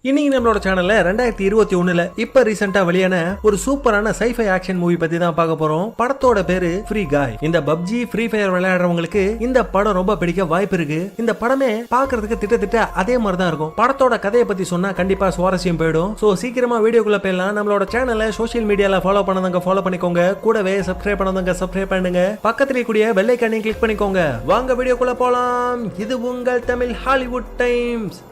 இன்னைக்கு நம்மளோட சேனல்ல 2021ல இப்ப ரீசெண்டா வெளியான ஒரு சூப்பரான சைஃபை ஆக்ஷன் மூவி பத்தி தான் பார்க்க போறோம். படத்தோட பேரு ஃப்ரீ காய். இந்த பப்ஜி ஃப்ரீ ஃபயர் விளையாடுறவங்களுக்கு இந்த படம் ரொம்ப பிடிக்க வாய்ப்பு இருக்கு. இந்த படமே பாக்குறதுக்கு திட்டத்திட்ட அதே மாதிரி தான் இருக்கும். படத்தோட கதையை பத்தி சொன்னா கண்டிப்பா சுவாரஸ்யம் போயிடும். சோ சீக்கிரமா வீடியோக்குள்ள போயிடலாம். நம்மளோட சேனலை சோஷியல் மீடியால ஃபாலோ பண்ணதவங்க ஃபாலோ பண்ணிக்கோங்க. கூடவே சப்ஸ்கிரைப் பண்ணதவங்க சப்ஸ்கிரைப் பண்ணுங்க. பக்கத்துல கூடிய பெல் ஐகானையும் கிளிக் பண்ணிக்கோங்க. வாங்க வீடியோக்குள்ள போலாம். இது உங்கள் தமிழ் ஹாலிவுட் டைம்ஸ்.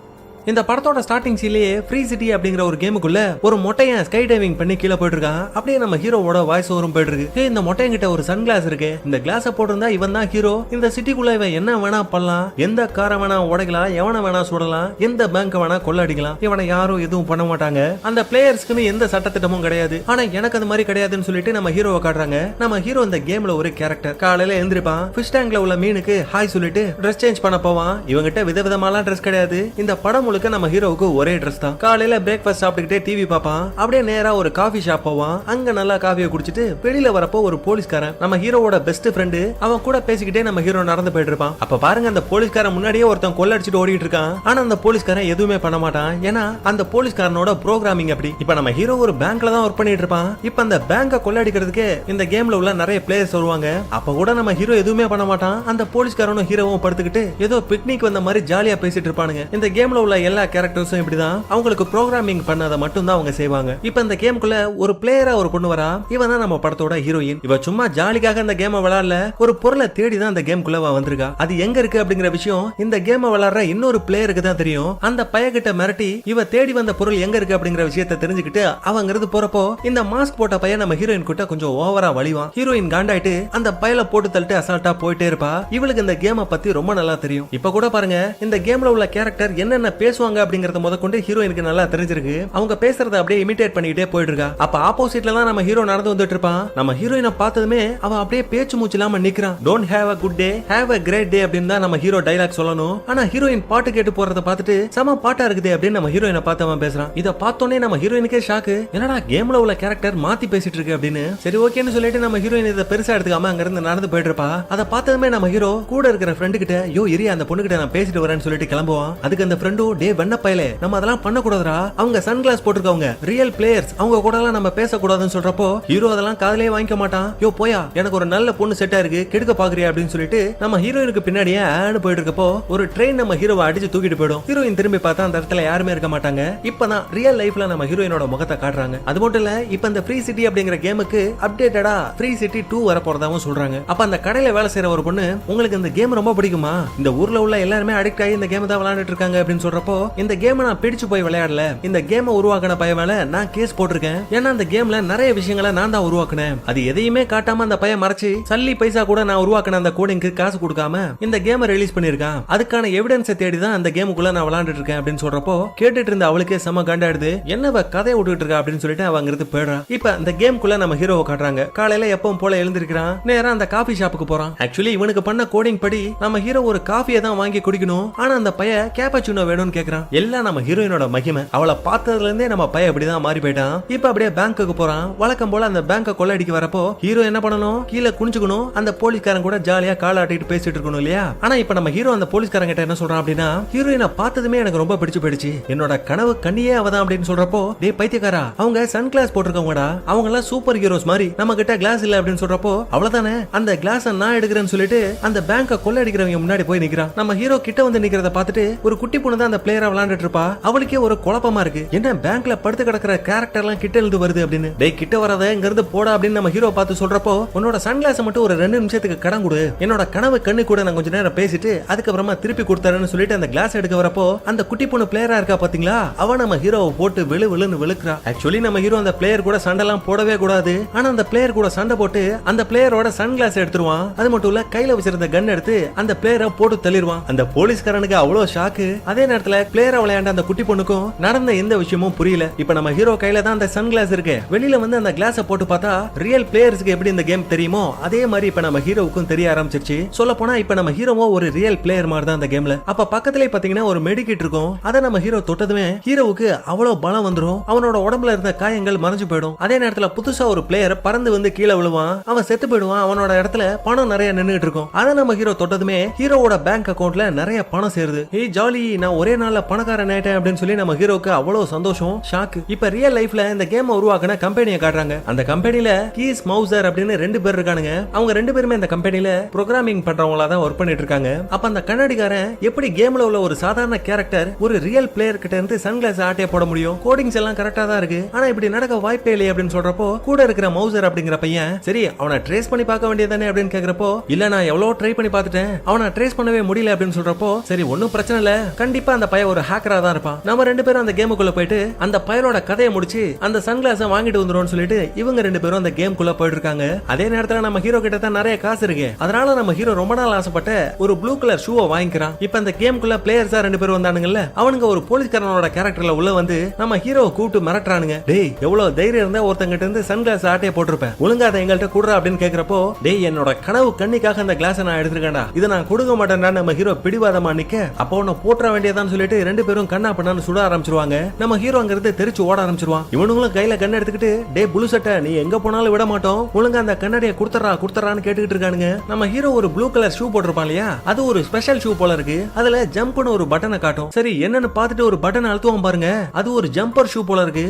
இந்த படத்தோட ஸ்டார்டிங் சீன்லயே ஃப்ரீ சிட்டி அப்படிங்கிற ஒரு கேமுக்குள்ள ஒரு மொட்டையன் ஸ்கை டைவிங் பண்ணி கீழே போயிட்டு இருக்கான். அப்படியே நம்ம ஹீரோவோட வாய்ஸ் ஓவரும் போயிட்டு இருக்கு. இந்த மொட்டையன் கிட்ட ஒரு சன் கிளாஸ் இருக்கு. இந்த கிளாஸ போட்டிருந்தா இவன் தான் ஹீரோ. இந்த சிட்டிக்குள்ள இவன் என்ன வேணா பண்ணலாம், எந்த காரை வேணா உடைக்கலாம், எவனை வேணா சுடலாம், எந்த பேங்க் வேணா கொள்ளடிக்கலாம். இவனை யாரும் எதுவும் பண்ண மாட்டாங்க. அந்த பிளேயர்ஸ்க்குன்னு எந்த சட்டத்திட்டமும் கிடையாது. ஆனா எனக்கு அந்த மாதிரி கிடையாதுன்னு சொல்லிட்டு நம்ம ஹீரோவை காட்டுறாங்க. நம்ம ஹீரோ இந்த கேம்ல ஒரு கேரக்டர். காலையில எழுந்திருப்பான், ஃபிஷ் டேங்க்ல உள்ள மீனுக்கு ஹாய் சொல்லிட்டு ட்ரெஸ் சேஞ்ச் பண்ண போவான். இவங்கிட்ட விதவிதமாலாம் ட்ரெஸ் கிடையாது. இந்த படம் முழுக்க நம்ம ஹீரோவுக்கு ஒரே ட்ரெஸ் தான். காலையில பிரேக்ஃபாஸ்ட் சாப்பிட்டுக்கிட்டே டிவி பார்ப்பான். அப்படியே நேரா ஒரு காஃபி ஷாப் போவான். அங்க நல்லா காஃபியை குடிச்சிட்டு வெளியில வரப்போ ஒரு போலீஸ்காரன் நம்ம ஹீரோவோட பெஸ்ட் ஃப்ரெண்டு அவன் கூட பேசிக்கிட்டே நம்ம ஹீரோ நடந்து போயிட்டு இருப்பான். அப்ப பாருங்க அந்த போலீஸ்காரன் முன்னாடியே ஒருத்தன் கொள்ளடிச்சிட்டு ஓடிட்டு இருக்கான். ஆனா அந்த போலீஸ்காரன் எதுவுமே பண்ண மாட்டான். ஏன்னா அந்த போலீஸ்காரனோட ப்ரோகிராமிங் அப்படி. இப்ப நம்ம ஹீரோ ஒரு பேங்க்ல தான் ஒர்க் பண்ணிட்டு இருப்பான். இப்ப அந்த பேங்கை கொள்ளடிக்கிறதுக்கு இந்த கேம்ல உள்ள நிறைய பிளேயர்ஸ் வருவாங்க. அப்ப கூட நம்ம ஹீரோ எதுவுமே பண்ண மாட்டான். அந்த போலீஸ்காரனும் ஹீரோவும் படுத்துக்கிட்டு ஏதோ பிக்னிக் வந்த மாதிரி ஜாலியா பேசிட்டு இருப்பானுங்க. இந்த கேம்ல உள்ள எல்லா கேரக்டர்ஸும் இப்படிதான். அவங்களுக்கு ப்ரோகிராமிங் பண்ணாத மட்டும் தான் அவங்க செய்வாங்க. இப்ப இந்த கேமுக்குள்ள ஒரு பிளேயரா ஒரு பொண்ணு வரா. இவன் தான் நம்ம படத்தோட ஹீரோயின். இவ சும்மா ஜாலிக்காக இந்த கேமை விளையாடல, ஒரு பொருளை தேடி தான் இந்த கேமுக்குள்ள வந்திருக்கா. அது எங்க இருக்கு அப்படிங்கிற விஷயம் இந்த கேமை விளையாடுற இன்னொரு பிளேயருக்கு தான் தெரியும். அந்த பையகிட்ட மிரட்டி இவ தேடி வந்த பொருள் எங்க இருக்கு அப்படிங்கிற விஷயத்தை தெரிஞ்சுக்கிட்டு அவங்கிறது போறப்போ இந்த மாஸ்க் போட்ட பையன் நம்ம ஹீரோயின் கிட்ட கொஞ்சம் ஓவரா வலிவான். ஹீரோயின் காண்டாயிட்டு அந்த பையல போட்டு தள்ளிட்டு அசால்ட்டா போயிட்டே இருப்பா. இவளுக்கு இந்த கேமை பத்தி ரொம்ப நல்லா தெரியும். இப்ப கூட பாருங்க இந்த கேம்ல உள்ள கேரக்டர் என்னென்ன பேசுவாங்க அப்படிங்கறத முதற்கொண்டு ஹீரோயினுக்கு நல்லா தெரிஞ்சிருக்கு. அவங்க பேசுறத அப்படியே இமிடேட் பண்ணிக்கிட்டே போயிட்டு இருக்கா. அப்ப ஆப்போசிட்ல தான் நம்ம ஹீரோ நடந்து வந்துட்டு இருப்பான். நம்ம ஹீரோயினை பார்த்ததுமே அவன் அப்படியே பேச்சு மூச்சு இல்லாம நிக்கிறான். Don't have a good day, have a great day அப்படின்னு தான் நம்ம ஹீரோ டைலாக் சொல்லணும். ஆனா ஹீரோயின் பாட்டு கேட்டு போறத பார்த்துட்டு சம பாட்டா இருக்குது அப்படின்னு நம்ம ஹீரோயினை பார்த்து அவன் பேசுறான். இத பார்த்தோன்னே நம்ம ஹீரோயினுக்கே ஷாக்கு. என்னடா கேம்ல உள்ள கேரக்டர் மாத்தி பேசிட்டு இருக்கு அப்படின்னு. சரி ஓகேன்னு சொல்லிட்டு நம்ம ஹீரோயின் இதை பெருசா எடுத்துக்காம அங்க இருந்து நடந்து போயிட்டு இருப்பா. அதை பார்த்ததுமே நம்ம ஹீரோ கூட இருக்கிற ஃப்ரெண்டு கிட்ட யோ இரி அந்த பொண்ணு கிட்ட நான் பேசிட்டு வரேன்னு சொல்லிட்டு கிளம்புவான். அதுக்கு அந்த ஃப்ரெண்டும் டே வெண்ண பயலே நம்ம அதெல்லாம் பண்ணக்கூடாதுடா, அவங்க சன் கிளாஸ் போட்டுருக்கவங்க ரியல் பிளேயர்ஸ், அவங்க கூட எல்லாம் நம்ம பேசக்கூடாதுன்னு சொல்றப்போ ஹீரோ அதெல்லாம் காதலே வாங்கிக்க மாட்டான். யோ போயா எனக்கு ஒரு நல்ல பொண்ணு செட்டா இருக்கு கெடுக்க பாக்குறியா அப்படின்னு சொல்லிட்டு நம்ம ஹீரோயினுக்கு பின்னாடியே ஆன்னு போயிட்டு இருக்கப்போ ஒரு ட்ரெயின் நம்ம ஹீரோவை அடிச்சு தூக்கிட்டு போயிடும். ஹீரோயின் திரும்பி பார்த்தா அந்த இடத்துல யாருமே இருக்க மாட்டாங்க. இப்பதான் ரியல் லைஃப்ல நம்ம ஹீரோயினோட முகத்தை காட்டுறாங்க. அது மட்டும் இல்ல இப்ப இந்த ஃப்ரீ சிட்டி அப்படிங்கிற கேமுக்கு அப்டேட்டடா ஃப்ரீ சிட்டி 2 வர போறதாவும் சொல்றாங்க. அப்ப அந்த கடையில வேலை செய்யற ஒரு பொண்ணு உங்களுக்கு இந்த கேம் ரொம்ப பிடிக்குமா, இந்த ஊர்ல உள்ள எல்லாருமே அடிக்ட் ஆகி இந்த கேம் தான் விளையாண்டுட்டு இருக்காங்க அப்படின்னு சொல்றப்போ இந்த கேமை நான் பிடிச்சு போய் விளையாடல, இந்த கேமை உருவாக்கின பையன் மேல நான் கேஸ் போட்டிருக்கேன். ஏன்னா அந்த கேம்ல நிறைய விஷயங்களை நான் தான் உருவாக்கினேன். அது எதையுமே காட்டாம அந்த பையன் மறைச்சு சல்லி பைசா கூட நான் உருவாக்கின அந்த கோடிங்க்கு காசு கொடுக்காம இந்த கேமை ரிலீஸ் பண்ணிருக்கான். அதுக்கான எவிடன்ஸை தேடி தான் அந்த கேமுக்குள்ள நான் விளையாண்டுட்டு இருக்கேன் அப்படின்னு சொல்றப்போ கேட்டுட்டு இருந்த அவளுக்கே செம காண்டாடுது. என்னவ கதையை விட்டுட்டு இருக்கா அப்படின்னு சொல்லிட்டு அவ அங்கிருந்து போயிடுறான். இப்ப அந்த கேமுக்குள்ள நம்ம ஹீரோவை காட்டுறாங்க. காலையில எப்பவும் போல எழுந்திருக்கிறான். நேரா அந்த காஃபி ஷாப்புக்கு போறான். ஆக்சுவலி இவனுக்கு பண்ண கோடிங் படி நம்ம ஹீரோ ஒரு காஃபியை தான் வாங்கி குடிக்கணும். ஆனா அந்த பையன் கேப்பச்சினோ வேணும்னு கேக்குறான். எல்லாம் நம்ம ஹீரோயினோட மகிமை. அவளை பார்த்ததுல இருந்தே நம்ம பையன் அப்படிதான் மாறி போயிட்டான். இப்ப அப்படியே பேங்க்குக்கு போறான். வழக்கம் போல அந்த பேங்கை கொள்ளடிக்க வரப்போ ஹீரோ என்ன பண்ணணும், கீழே குனிஞ்சுக்கணும், அந்த போலீஸ்காரன் கூட ஜாலியா கால் ஆட்டிட்டு பேசிட்டு இருக்கணும் இல்லையா. ஆனா இப்ப நம்ம ஹீரோ அந்த போலீஸ்காரன் கிட்ட என்ன சொல்றான் அப்படின்னா ஹீரோயினை பார்த்ததுமே எனக்கு ரொம்ப பிடிச்சு போயிடுச்சு, என்னோட கனவு கண்ணியே அவதான் அப்படின்னு சொல்றப்போ டே பைத்தியக்காரா அவங்க சன் கிளாஸ் போட்டிருக்கவங்கடா, அவங்க எல்லாம் சூப்பர் ஹீரோஸ் மாதிரி, நம்ம கிட்ட கிளாஸ் இல்ல அப்படின்னு சொல்றப்போ அவ்வளவுதானே அந்த கிளாஸ் நான் எடுக்கிறேன்னு சொல்லிட்டு அந்த பேங்கை கொள்ளடிக்கிறவங்க முன்னாடி போய் நிக்கிறான். நம்ம ஹீரோ கிட்ட வந்து நிக்கிறத பார்த்துட்டு ஒரு குட்டி பொண்ணு தான் அந்த பிளேயரா விளையாண்டுட்டு இருப்பா. அவளுக்கே ஒரு குழப்பமா இருக்கு, என்ன பேங்க்ல படுத்து கிடக்கிற கேரக்டர் எல்லாம் கிட்ட இருந்து வருது அப்படின்னு. டேய் கிட்ட வராத இங்க இருந்து போடா அப்படின்னு நம்ம ஹீரோ பார்த்து சொல்றப்போ உன்னோட சன் கிளாஸ் மட்டும் ஒரு 2 நிமிஷத்துக்கு கடன் கொடு, என்னோட கனவு கண்ணு கூட நான் கொஞ்ச நேரம் பேசிட்டு அதுக்கப்புறமா திருப்பி கொடுத்தாருன்னு சொல்லிட்டு அந்த கிளாஸ் எடுக்க வரப்போ அந்த குட்டி பொண்ணு பிளேயரா இருக்கா பாத்தீங்களா, அவ நம்ம ஹீரோவை போட்டு விழுன்னு விழுக்குறா. ஆக்சுவலி நம்ம ஹீரோ அந்த பிளேயர் கூட சண்டை எல்லாம் போடவே கூடாது. ஆனா அந்த பிளேயர் கூட சண்டை போட்டு அந்த பிளேயரோட சன் கிளாஸ் எடுத்துருவான். அது மட்டும் இல்ல கையில வச்சிருந்த கன் எடுத்து அந்த பிளேயரை போட்டு தள்ளிடுவான். அந்த போலீஸ்காரனுக்கு அவ்வளவு ஷாக்கு. அதே நேரத்துல பிளேயரை விளையாண்ட அந்த குட்டி பொண்ணுக்கும் நடந்த எந்த விஷயமும் புரியல. இப்ப நம்ம ஹீரோ கையில தான் அந்த சன் கிளாஸ் இருக்கு. வெளியில வந்து அந்த கிளாஸை போட்டு பார்த்தா ரியல் பிளேயர்ஸ்க்கு எப்படி இந்த கேம் தெரியுமோ அதே மாதிரி இப்ப நம்ம ஹீரோவுக்கும் தெரிய ஆரம்பிச்சிருச்சு. சொல்ல போனா இப்ப நம்ம ஹீரோவோ ஒரு ரியல் பிளேயர் மாதிரி தான் அந்த கேம்ல. அப்ப பக்கத்திலே பாத்தீங்கன்னா ஒரு மெடிக்கிட் இருக்கும். அதை நம்ம ஹீரோ தொட்டதுமே ஹீரோவுக்கு அவ்வளவு பலம் வந்துரும். அவனோட உடம்புல இருந்த காயங்கள் மறைஞ்சு போயிடும். அதே நேரத்துல புதுசா ஒரு பிளேயர் பறந்து வந்து கீழே விழுவான். அவன் செத்து போயிடுவான். அவனோட இடத்துல பணம் நிறைய நின்னுட்டு இருக்கும். அதை நம்ம ஹீரோ தொட்டதுமே ஹீரோவோட பேங்க் அக்கவுண்ட்ல நிறைய பணம் சேருது. ஏய் ஜாலி, நான் ஒரே நாள்ல பணக்காரன் ஆயிட்டேன் அப்படின்னு சொல்லி நம்ம ஹீரோக்கு அவ்வளவு சந்தோஷம், ஷாக்கு. இப்ப ரியல் லைஃப்ல இந்த கேம் உருவாக்குன கம்பெனியை காட்டுறாங்க. அந்த கம்பெனில கீஸ் மவுசர் அப்படின்னு 2 பேர் இருக்கானுங்க. அவங்க 2 பேருமே இந்த கம்பெனில ப்ரோகிராமிங் பண்றவங்களா தான் ஒர்க் பண்ணிட்டு இருக்காங்க. அப்ப அந்த கண்ணாடிக்காரன் எப்படி கேம்ல உள்ள ஒரு சாதாரண கேரக்டர் ஒரு ரியல் பிளேயர் கிட்ட இருந்து சன்கிளாஸ் ஆட்டே போட முடியும், கோடிங்ஸ் எல்லாம் கரெக்டா தான் இருக்கு, ஆனா இப்படி நடக்க வாய்ப்பே இல்லையே அப்படின்னு சொல்றப்போ கூட இருக்கிற மவுசர் அப்படிங்கிற பையன் சரி அவனை ட்ரேஸ் பண்ணி பார்க்க வேண்டியதானே அப்படின்னு கேக்குறப்போ இல்ல நான் எவ்வளவு ட்ரை பண்ணி பார்த்துட்டேன், அவனை ட்ரேஸ் பண்ணவே முடியல அப்படின்னு சொல்றப்போ சரி ஒன்னும் பிரச்சனை இல்ல, கண்டிப்பா அந்த பையன் ஒரு ஹேக்கரா தான் இருப்பான், நம்ம 2 பேரும் அந்த கேமுக்குள்ள போயிட்டு அந்த பையனோட கதையை முடிச்சு அந்த சன்கிளாஸை வாங்கிட்டு வந்துரும் சொல்லிட்டு இவங்க 2 பேரும் அந்த கேமுக்குள்ள போயிட்டு இருக்காங்க. அதே நேரத்துல நம்ம ஹீரோ கிட்ட தான் நிறைய காசு இருக்கு, அதனால நம்ம ஹீரோ ரொம்ப நாள் ஆசைப்பட்ட ஒரு ப்ளூ கலர் ஷூவை வாங்கிக்கிறான். இப்ப அந்த கேமுக்குள்ள பிளேயர்ஸா 2 பேரும் வந்தானுங்கல்ல, அவனுங்க ஒரு போலீஸ்காரனோட கேரக்டர்ல உள்ள வந்து நம்ம ஹீரோவை கூப்பிட்டு மிரட்டுறானுங்க. டேய் எவ்வளவு தைரியம் இருந்தா ஒருத்தங்கிட்ட இருந்து சன்கிளாஸ் ஆட்டையை போட்டிருப்பேன், ஒழுங்கா அதை எங்கள்கிட்ட குடுறா அப்படின்னு கேக்குறப்போ டேய் என்னோட கனவு கண்ணிக்காக அந்த கிளாஸை நான் எடுத்துருக்கேன்டா, இதை நான் கொடுக்க மாட்டேன்டா நம்ம ஹீரோ பிடிவாதமா நிக்க அப்போ உன்னை போற்ற வேண்டியதான் சொல்லிட்டு 2 பேரும் கண்ணா பண்ணான்னு சுட ஆரம்பிச்சிருவாங்க. நம்ம ஹீரோ அங்கிருந்து தெரிச்சு ஓட ஆரம்பிச்சிருவான். இவனுங்களும் கையில கண்ணை எடுத்துக்கிட்டு டே புளு சட்டை நீ எங்க போனாலும் விட மாட்டோம், ஒழுங்கா அந்த கண்ணாடியை குடுத்துறான்னு கேட்டுக்கிட்டு இருக்கானுங்க. நம்ம ஹீரோ ஒரு ப்ளூ கலர் ஷூ போட்டிருப்பான் இல்லையா, அது ஒரு ஸ்பெஷல் ஷூ போல இருக்கு, அதுல ஜம்ப்னு ஒரு பட்டனை காட்டும். சரி என்னன்னு பார்த்துட்டு ஒரு பட்டன் அழுத்துவான் பாருங்க, அது ஒரு ஜம்பர் ஷூ போல இருக்கு.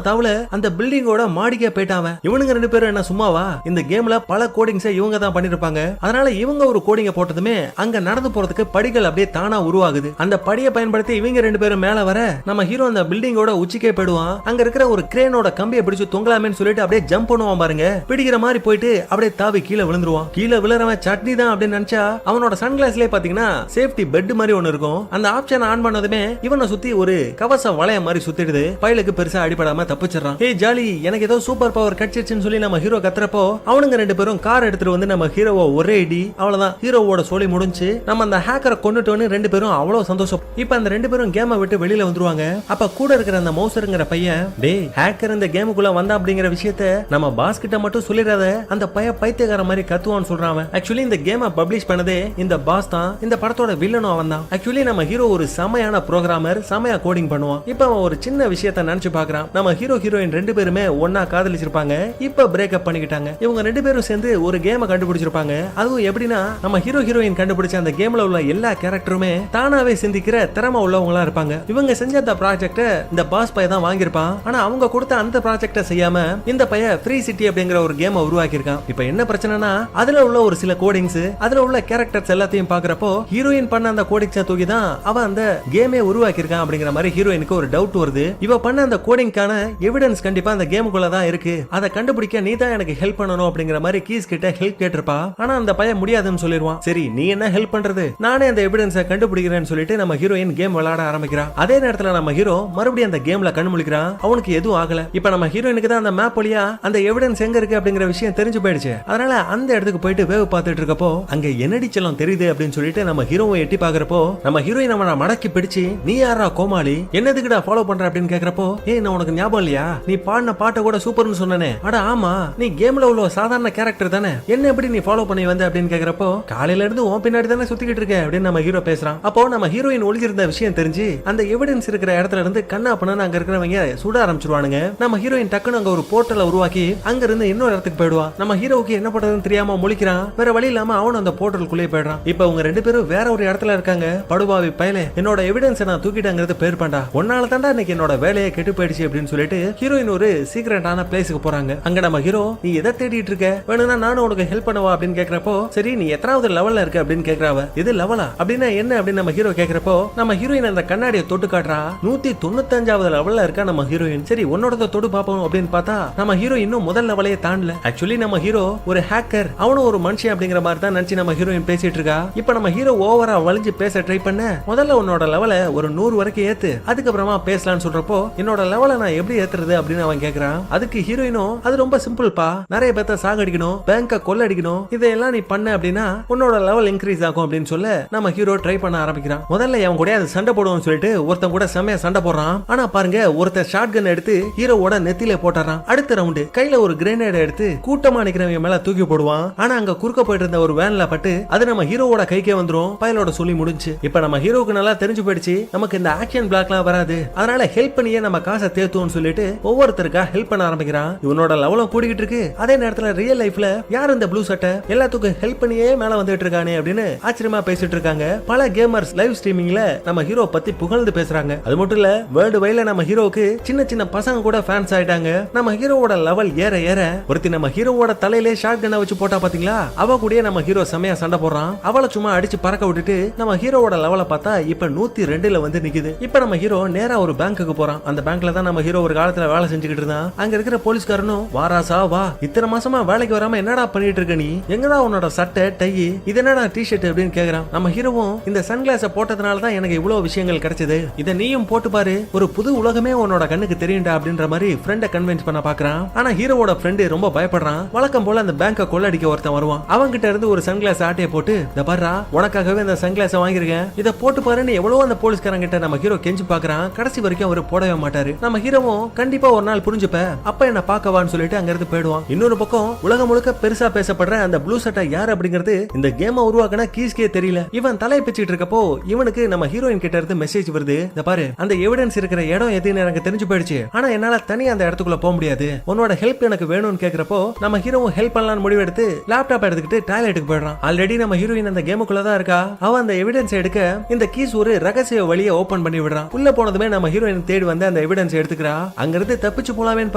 தாவல அந்த பில்டிங்கோட மாடிக்கே போயிட்டாவன். இவனுங்க 2 பேரும் என்ன சும்மாவா, இந்த கேம்ல பல கோடிங்ஸை இவங்க தான் பண்ணிருப்பாங்க, அதனால இவங்க ஒரு கோடிங்க போட்டதுமே அங்க நடந்து போறதுக்கு படிகள் அப்படியே தானா உருவாகுது. அந்த படியை பயன்படுத்தி இவங்க 2 பேரும் மேல வர நம்ம ஹீரோ அந்த பில்டிங்கோட உச்சிக்கே போயிடுவான். அங்க இருக்கிற ஒரு கிரேனோட கம்பியை பிடிச்சு தொங்கலாமேன்னு சொல்லிட்டு அப்படியே ஜம்ப் பண்ணுவான் பாருங்க, பிடிக்கிற மாதிரி போயிட்டு அப்படியே தாவி கீழே விழுந்துருவான். கீழே விழுறவன் சட்னி தான் அப்படின்னு நினைச்சா அவனோட சன்கிளாஸ்லயே பாத்தீங்கன்னா சேஃப்டி பெட் மாதிரி ஒன்னு இருக்கும். அந்த ஆப்ஷன் ஆன் பண்ணதுமே இவனை சுத்தி ஒரு கவச வளைய மாதிரி சுத்திடுது, பயலுக்கு பெருசா அடிபடாம தப்பிச்சிடறான். ஏய் ஜாலி எனக்கு ஏதோ சூப்பர் பவர் கிடைச்சிருச்சுன்னு சொல்லி நம்ம ஹீரோ கத்துறப்போ அவனுங்க 2 பேரும் கார் எடுத்துட்டு வந்து நம்ம ஹீரோவை ஒரே இடி, அவ்வளவுதான் ஹீரோவோட சோலி முடிஞ்சு நம்ம அந்த ஹேக்கரை கொண்டுட்டோன்னு 2 பேரும் அவ்வளவு சந்தோஷம். இப்ப அந்த 2 பேரும் கேமை விட்டு வெளியில வந்துருவாங்க. அப்ப கூட இருக்கிற அந்த மவுசருங்கிற பையன் டேய் ஹேக்கர் இந்த கேமுக்குள்ள வந்தா அப்படிங்கிற விஷயத்த நம்ம பாஸ் கிட்ட மட்டும் சொல்லிடாத, அந்த பைத்தியக்கார மாதிரி கத்துவான்னு சொல்றான். ஆக்சுவலி இந்த கேமை பப்ளிஷ் பண்ணதே இந்த பாஸ் தான், இந்த படத்தோட வில்லனும் அவன் தான். ஆக்சுவலி நம்ம ஹீரோ ஒரு செமையான புரோகிராமர், செமையா கோடிங் பண்ணுவான். இப்ப அவன் ஒரு சின்ன விஷயத்த நினைச்சு பாக்குறான், நம்ம ஹீரோ ஹீரோயின் 2 பேருமே ஒன்னா காதலிச்சிருப்பாங்க, இப்ப பிரேக்கப் பண்ணிக்கிட்டாங்க. இவங்க 2 பேரும் சேர்ந்து ஒரு கேமை கண்டுபிடிச்சிருப்பாங்க. அதுவும் எப்படின்னா நம்ம ஹீரோ ஹீரோயின் கண்டுபிடிச்ச அந்த கேம்ல உள்ள எல்லா கேரக்டருமே தானாவே சிந்திக்கிற திறமை உள்ளவங்களா இருப்பாங்க. இவங்க செஞ்ச அந்த ப்ராஜெக்ட இந்த பாஸ் பையன் தான் வாங்கியிருப்பான். ஆனா அவங்க கொடுத்த அந்த ப்ராஜெக்ட செய்யாம இந்த பையன் ஃப்ரீ சிட்டி அப்படிங்கிற ஒரு கேமை உருவாக்கி இருக்கான். இப்ப என்ன பிரச்சனைனா அதுல உள்ள ஒரு சில கோடிங்ஸ், அதுல உள்ள கேரக்டர்ஸ் எல்லாத்தையும் பாக்குறப்போ ஹீரோயின் பண்ண அந்த கோடிங்ஸை தூக்கி தான் அவன் அந்த கேமே உருவாக்கி இருக்கான் அப்படிங்கிற மாதிரி ஹீரோயினுக்கு ஒரு டவுட் வருது. இவ பண்ண அந்த கோடிங்கான எவிடன்ஸ் கண்டிப்பா அந்த கேமுக்குள்ள தான் இருக்கு, அதை கண்டுபிடிக்க நீ தான் எனக்கு ஹெல்ப் பண்ணணும் அப்படிங்கிற மாதிரி கீஸ் கிட்ட ஹெல்ப் கேட்டிருப்பா. ஆனா அந்த பையன் முடியாதுன்னு சொல்லிடுவான். சரி நீ என்ன ஹெல்ப் பண்றது, நானே அந்த எவிடன்ஸை கண்டுபிடிக்கிறேன்னு சொல்லிட்டு நம்ம ஹீரோயின் கேம் விளையாட ஆரம்பிக்கிறான். அதே நேரத்துல நம்ம ஹீரோ மறுபடியும் அந்த கேம்ல கண்ணு முழிக்கிறான். அவனுக்கு எதுவும் ஆகல. இப்ப நம்ம ஹீரோயினுக்கு தான் அந்த மேப் வழியா அந்த எவிடன்ஸ் எங்க இருக்கு அப்படிங்கிற விஷயம் தெரிஞ்சு போயிடுச்சு. அதனால அந்த இடத்துக்கு போயிட்டு வேவ் பார்த்துட்டு இருக்கப்போ அங்க என்னடி செல்லம் தெரியுது அப்படின்னு சொல்லிட்டு நம்ம ஹீரோவை எட்டி பாக்குறப்போ நம்ம ஹீரோயின் அவனை மடக்கி பிடிச்சு நீ யாரா கோமாளி, என்னதுக்குடா ஃபாலோ பண்ற அப்படின்னு கேக்குறப்போ ஏய் நான் உனக்கு ஞாபகம் இல்லையா, நீ பாடின பாட்டை கூட சூப்பர்னு சொன்னனே, அட ஆமா நீ கேம்ல உள்ள சாதாரண கேரக்டர் தானே, என்ன எப்படி நீ ஃபாலோ பண்ணி வந்த அப்படின்னு கேக்குறப்போ காலையில இருந்து உன் பின்னாடி தானே சுத்திக்கிட்டு இருக்க அப்படின்னு நம்ம ஹீரோ பேசுறான். அப்போ நம்ம ஹீரோயின் ஒளிஞ்சிருந்த விஷயம் தெரிஞ்சு அந்த எவிடன்ஸ் இருக்கிற இடத்துல இருந்து கண்ணா பண்ண அங்க இருக்கிறவங்க சுட ஆரம்பிச்சிருவானுங்க. நம்ம ஹீரோயின் டக்குன்னு அங்க ஒரு போர்ட்டலை உருவாக்கி அங்க இருந்து இன்னொரு இடத்துக்கு போயிடுவான். நம்ம ஹீரோவுக்கு என்ன பண்றதுன்னு தெரியாம முழிக்கிறான். வேற வழி இல்லாம அவனும் அந்த போர்ட்டலுக்குள்ளே போயிடுறான். இப்ப அவங்க 2 பேரும் வேற ஒரு இடத்துல இருக்காங்க. படுபாவி பயலே என்னோட எவிடன்ஸ் நான் தூக்கிட்டாங்கிறது பேர் பண்ணா, உன்னால தாண்டா இன்னைக்கு என்னோட வேலையை கெட்டு போயிடுச்சு அப்படின்னு சொல்லிட்டு ஹீரோயின் ஒரு சீக்ரெட்டான பிளேஸுக்கு போறாங்க. அங்க நம்ம ஹீரோ நீ எதை தேடிட்டு இருக்க, வேணும்னா நானும் உனக்கு ஹெல்ப் பண்ணவா அப்படின்னு கேக்குறப்போ சரி நீ எத்தனாவது லெவல்ல இருக்க அப்படின்னு கேக்குறாவ. இது லெவலா அப்படின்னா என்ன அப்படின்னு நம்ம ஹீரோ கேக்குறப்போ நம்ம ஹீரோயின் அந்த கண்ணாடியை தொட்டு காட்டுறா. 195வது லெவல்ல இருக்கா நம்ம ஹீரோயின். சரி உன்னோட தொடு பாப்போம் அப்படின்னு பார்த்தா நம்ம ஹீரோ இன்னும் முதல் லெவலையே தாண்டல. ஆக்சுவலி நம்ம ஹீரோ ஒரு ஹேக்கர், அவனும் ஒரு மனுஷன் அப்படிங்கிற மாதிரி தான் நினைச்சு நம்ம ஹீரோயின் பேசிட்டு இருக்கா. இப்ப நம்ம ஹீரோ ஓவரா வளைஞ்சு பேச ட்ரை பண்ண முதல்ல உன்னோட லெவலை ஒரு 100 வரைக்கும் ஏத்து, அதுக்கப்புறமா பேசலாம்னு சொல்றப்போ என்னோட லெவலை நான் எப்படி ஏத்துறது அப்படின்னு அவன் கேக்குறான். அதுக்கு ஹீரோயினும் அது ரொம்ப சிம்பிள்பா, நிறைய பேத்த சாகடிக்கணும், பேங்க கொள்ளடிக்கணும், இதெல்லாம் நீ பண்ண அப்படின்னா உன்னோட லெவல் இன்க்ரீஸ் ஆகும் அப்படின்னு சொல்ல நம்ம ஹீரோ ட்ரை பண்ண ஆரம்பிக்கிறான். முதல்ல அவன் கூட அது சண்டை போடுவோம்னு சொல்லிட்டு ஒருத்தன் கூட செமையா சண்டை போடுறான். ஆனா பாருங்க ஒருத்தன் ஷாட் கன் எடுத்து ஹீரோவோட நெத்தில போட்டுறான். அடுத்த ரவுண்டு கையில ஒரு கிரேனேட் எடுத்து கூட்டமா நிக்கிறவங்க மேல தூக்கி போடுவான். ஆனா அங்க குறுக்க போயிட்டு இருந்த ஒரு வேன்ல பட்டு அது நம்ம ஹீரோவோட கைக்கே வந்துரும். பயலோட சொல்லி முடிஞ்சு. இப்ப நம்ம ஹீரோக்கு நல்லா தெரிஞ்சு போயிடுச்சு நமக்கு இந்த ஆக்ஷன் பிளாக்லாம் வராது, அதனால ஹெல்ப் பண்ணியே நம்ம காசை தேத்துவோம்னு சொல்லிட்டு ஒவ்வொருத்தருக்கா ஹெல்ப் பண்ண ஆரம்பிக்கிறான். இவனோட லெவலும் கூடிக்கிட்டு இருக்கு. அதே நேரத்துல ரியல் லைஃப்ல யார் இந்த ப்ளூ சட்டை எல்லாத்துக்கும் ஹெல்ப் பண்ணியே மேல வந்துட்டு இருக்கானே அப்படின்னு ஆச்சரியமா பேசிட்டு இருக்காங்க. பல கேமர்ஸ் லைவ் ஸ்ட்ரீமிங்ல நம்ம நம்ம ஹீரோ பத்தி புகழ்ந்து பேசுறாங்க. அது மட்டும் இல்ல வேர்ல்டு வைல நம்ம ஹீரோக்கு சின்ன சின்ன பசங்க கூட ஃபேன்ஸ் ஆயிட்டாங்க. நம்ம ஹீரோவோட லெவல் ஏற ஏற ஒருத்தி நம்ம ஹீரோவோட தலையிலே ஷாட் கன்னை வச்சு போட்டா பாத்தீங்களா, அவ கூட நம்ம ஹீரோ செமையா சண்டை போடுறான். அவளை சும்மா அடிச்சு பறக்க விட்டுட்டு நம்ம ஹீரோவோட லெவலை பார்த்தா இப்ப 102ல வந்து நிக்குது. இப்ப நம்ம ஹீரோ நேரா ஒரு பேங்க்குக்கு போறான். அந்த பேங்க்ல தான் நம்ம ஹீரோ ஒரு காலத்துல வேலை செஞ்சுக்கிட்டு இருந்தான். அங்க இருக்கிற போலீஸ்காரனும் வாராசா வா, இத்தனை மாசமா வேலைக்கு வராம என்னடா பண்ணிட்டு இருக்க நீ, எங்கடா உன்னோட சட்டை டை இது என்னடா டி-ஷர்ட் அப்படின்னு கேக்குறான். நம்ம ஹீரோவும் இந்த சன்கிளாஸ போட்டதுனால தான் எனக்கு இவ்வளவு விஷயங்கள் கிடைச்சது, இத நீயும் போட்டு பாரு, ஒரு புது உலகமே உன்னோட கண்ணுக்கு தெரியும்டா அப்படின்ற மாதிரி ஃப்ரெண்ட கன்வின்ஸ் பண்ண பாக்குறான். ஆனா ஹீரோவோட ஃப்ரெண்ட் ரொம்ப பயப்படுறான். வழக்கம் போல அந்த பேங்கை கொள்ளடிக்க ஒருத்தன் வருவான். அவங்க கிட்ட இருந்து ஒரு சன்கிளாஸ் ஆட்டைய போட்டு இத பாருடா உனக்காகவே இந்த சன்கிளாஸ வாங்கிருக்கேன், இத போட்டு பாருன்னு எவ்வளவு அந்த போலீஸ்காரங்க கிட்ட நம்ம ஹீரோ கெஞ்சி பாக்குறான். கடைசி வரைக்கும் அவர் போடவே மாட்டாரு. நம்ம ஹீரோவும் கண்டிப்பா ஒரு நாள் புரிஞ்சுப்ப அப்ப என்ன பாக்கவான்னு சொல்லிட்டு அங்க இருந்து போயிடுவான். இன்னொரு பக்கம் உலகம் முழுக்க பெருசா பேசப்படுற அந்த ப்ளூ சட்டை யார் அப்படிங்கிறது இந்த கேமை உருவாக்கின கீஸ்கே தெரியல. இவன் தலையை பிச்சுட்டு இருக்கப்போ இவனுக்கு நம்ம ஹீரோயின் கிட்ட இருந்து மெசேஜ் வருது, இத பாரு அந்த எவிடன்ஸ் இருக்கிற இடம் எதுன்னு எனக்கு தெரிஞ்சு போயிடுச்சு, ஆனா என்னால தனியா அந்த இடத்துக்குள்ள போக முடியாது, உன்னோட ஹெல்ப் எனக்கு வேணும்னு கேக்குறப்போ நம்ம ஹீரோவும் ஹெல்ப் பண்ணலாம்னு முடிவெடுத்து லேப்டாப் எடுத்துக்கிட்டு டாய்லெட்டுக்கு போயிடுறான். ஆல்ரெடி நம்ம ஹீரோயின் அந்த கேமுக்குள்ள தான் இருக்கா. அவ அந்த எவிடன்ஸ் எடுக்க இந்த கீஸ் ஒரு ரகசிய வழியை ஓபன் பண்ணி விடுறான். உள்ள போனதுமே நம்ம ஹீரோயின் தேடி வந்து அந்த எவிடன்ஸ் எடுத்துக்கிறா. அங்க இருந்து தப்பிச்சு போலாமேன்னு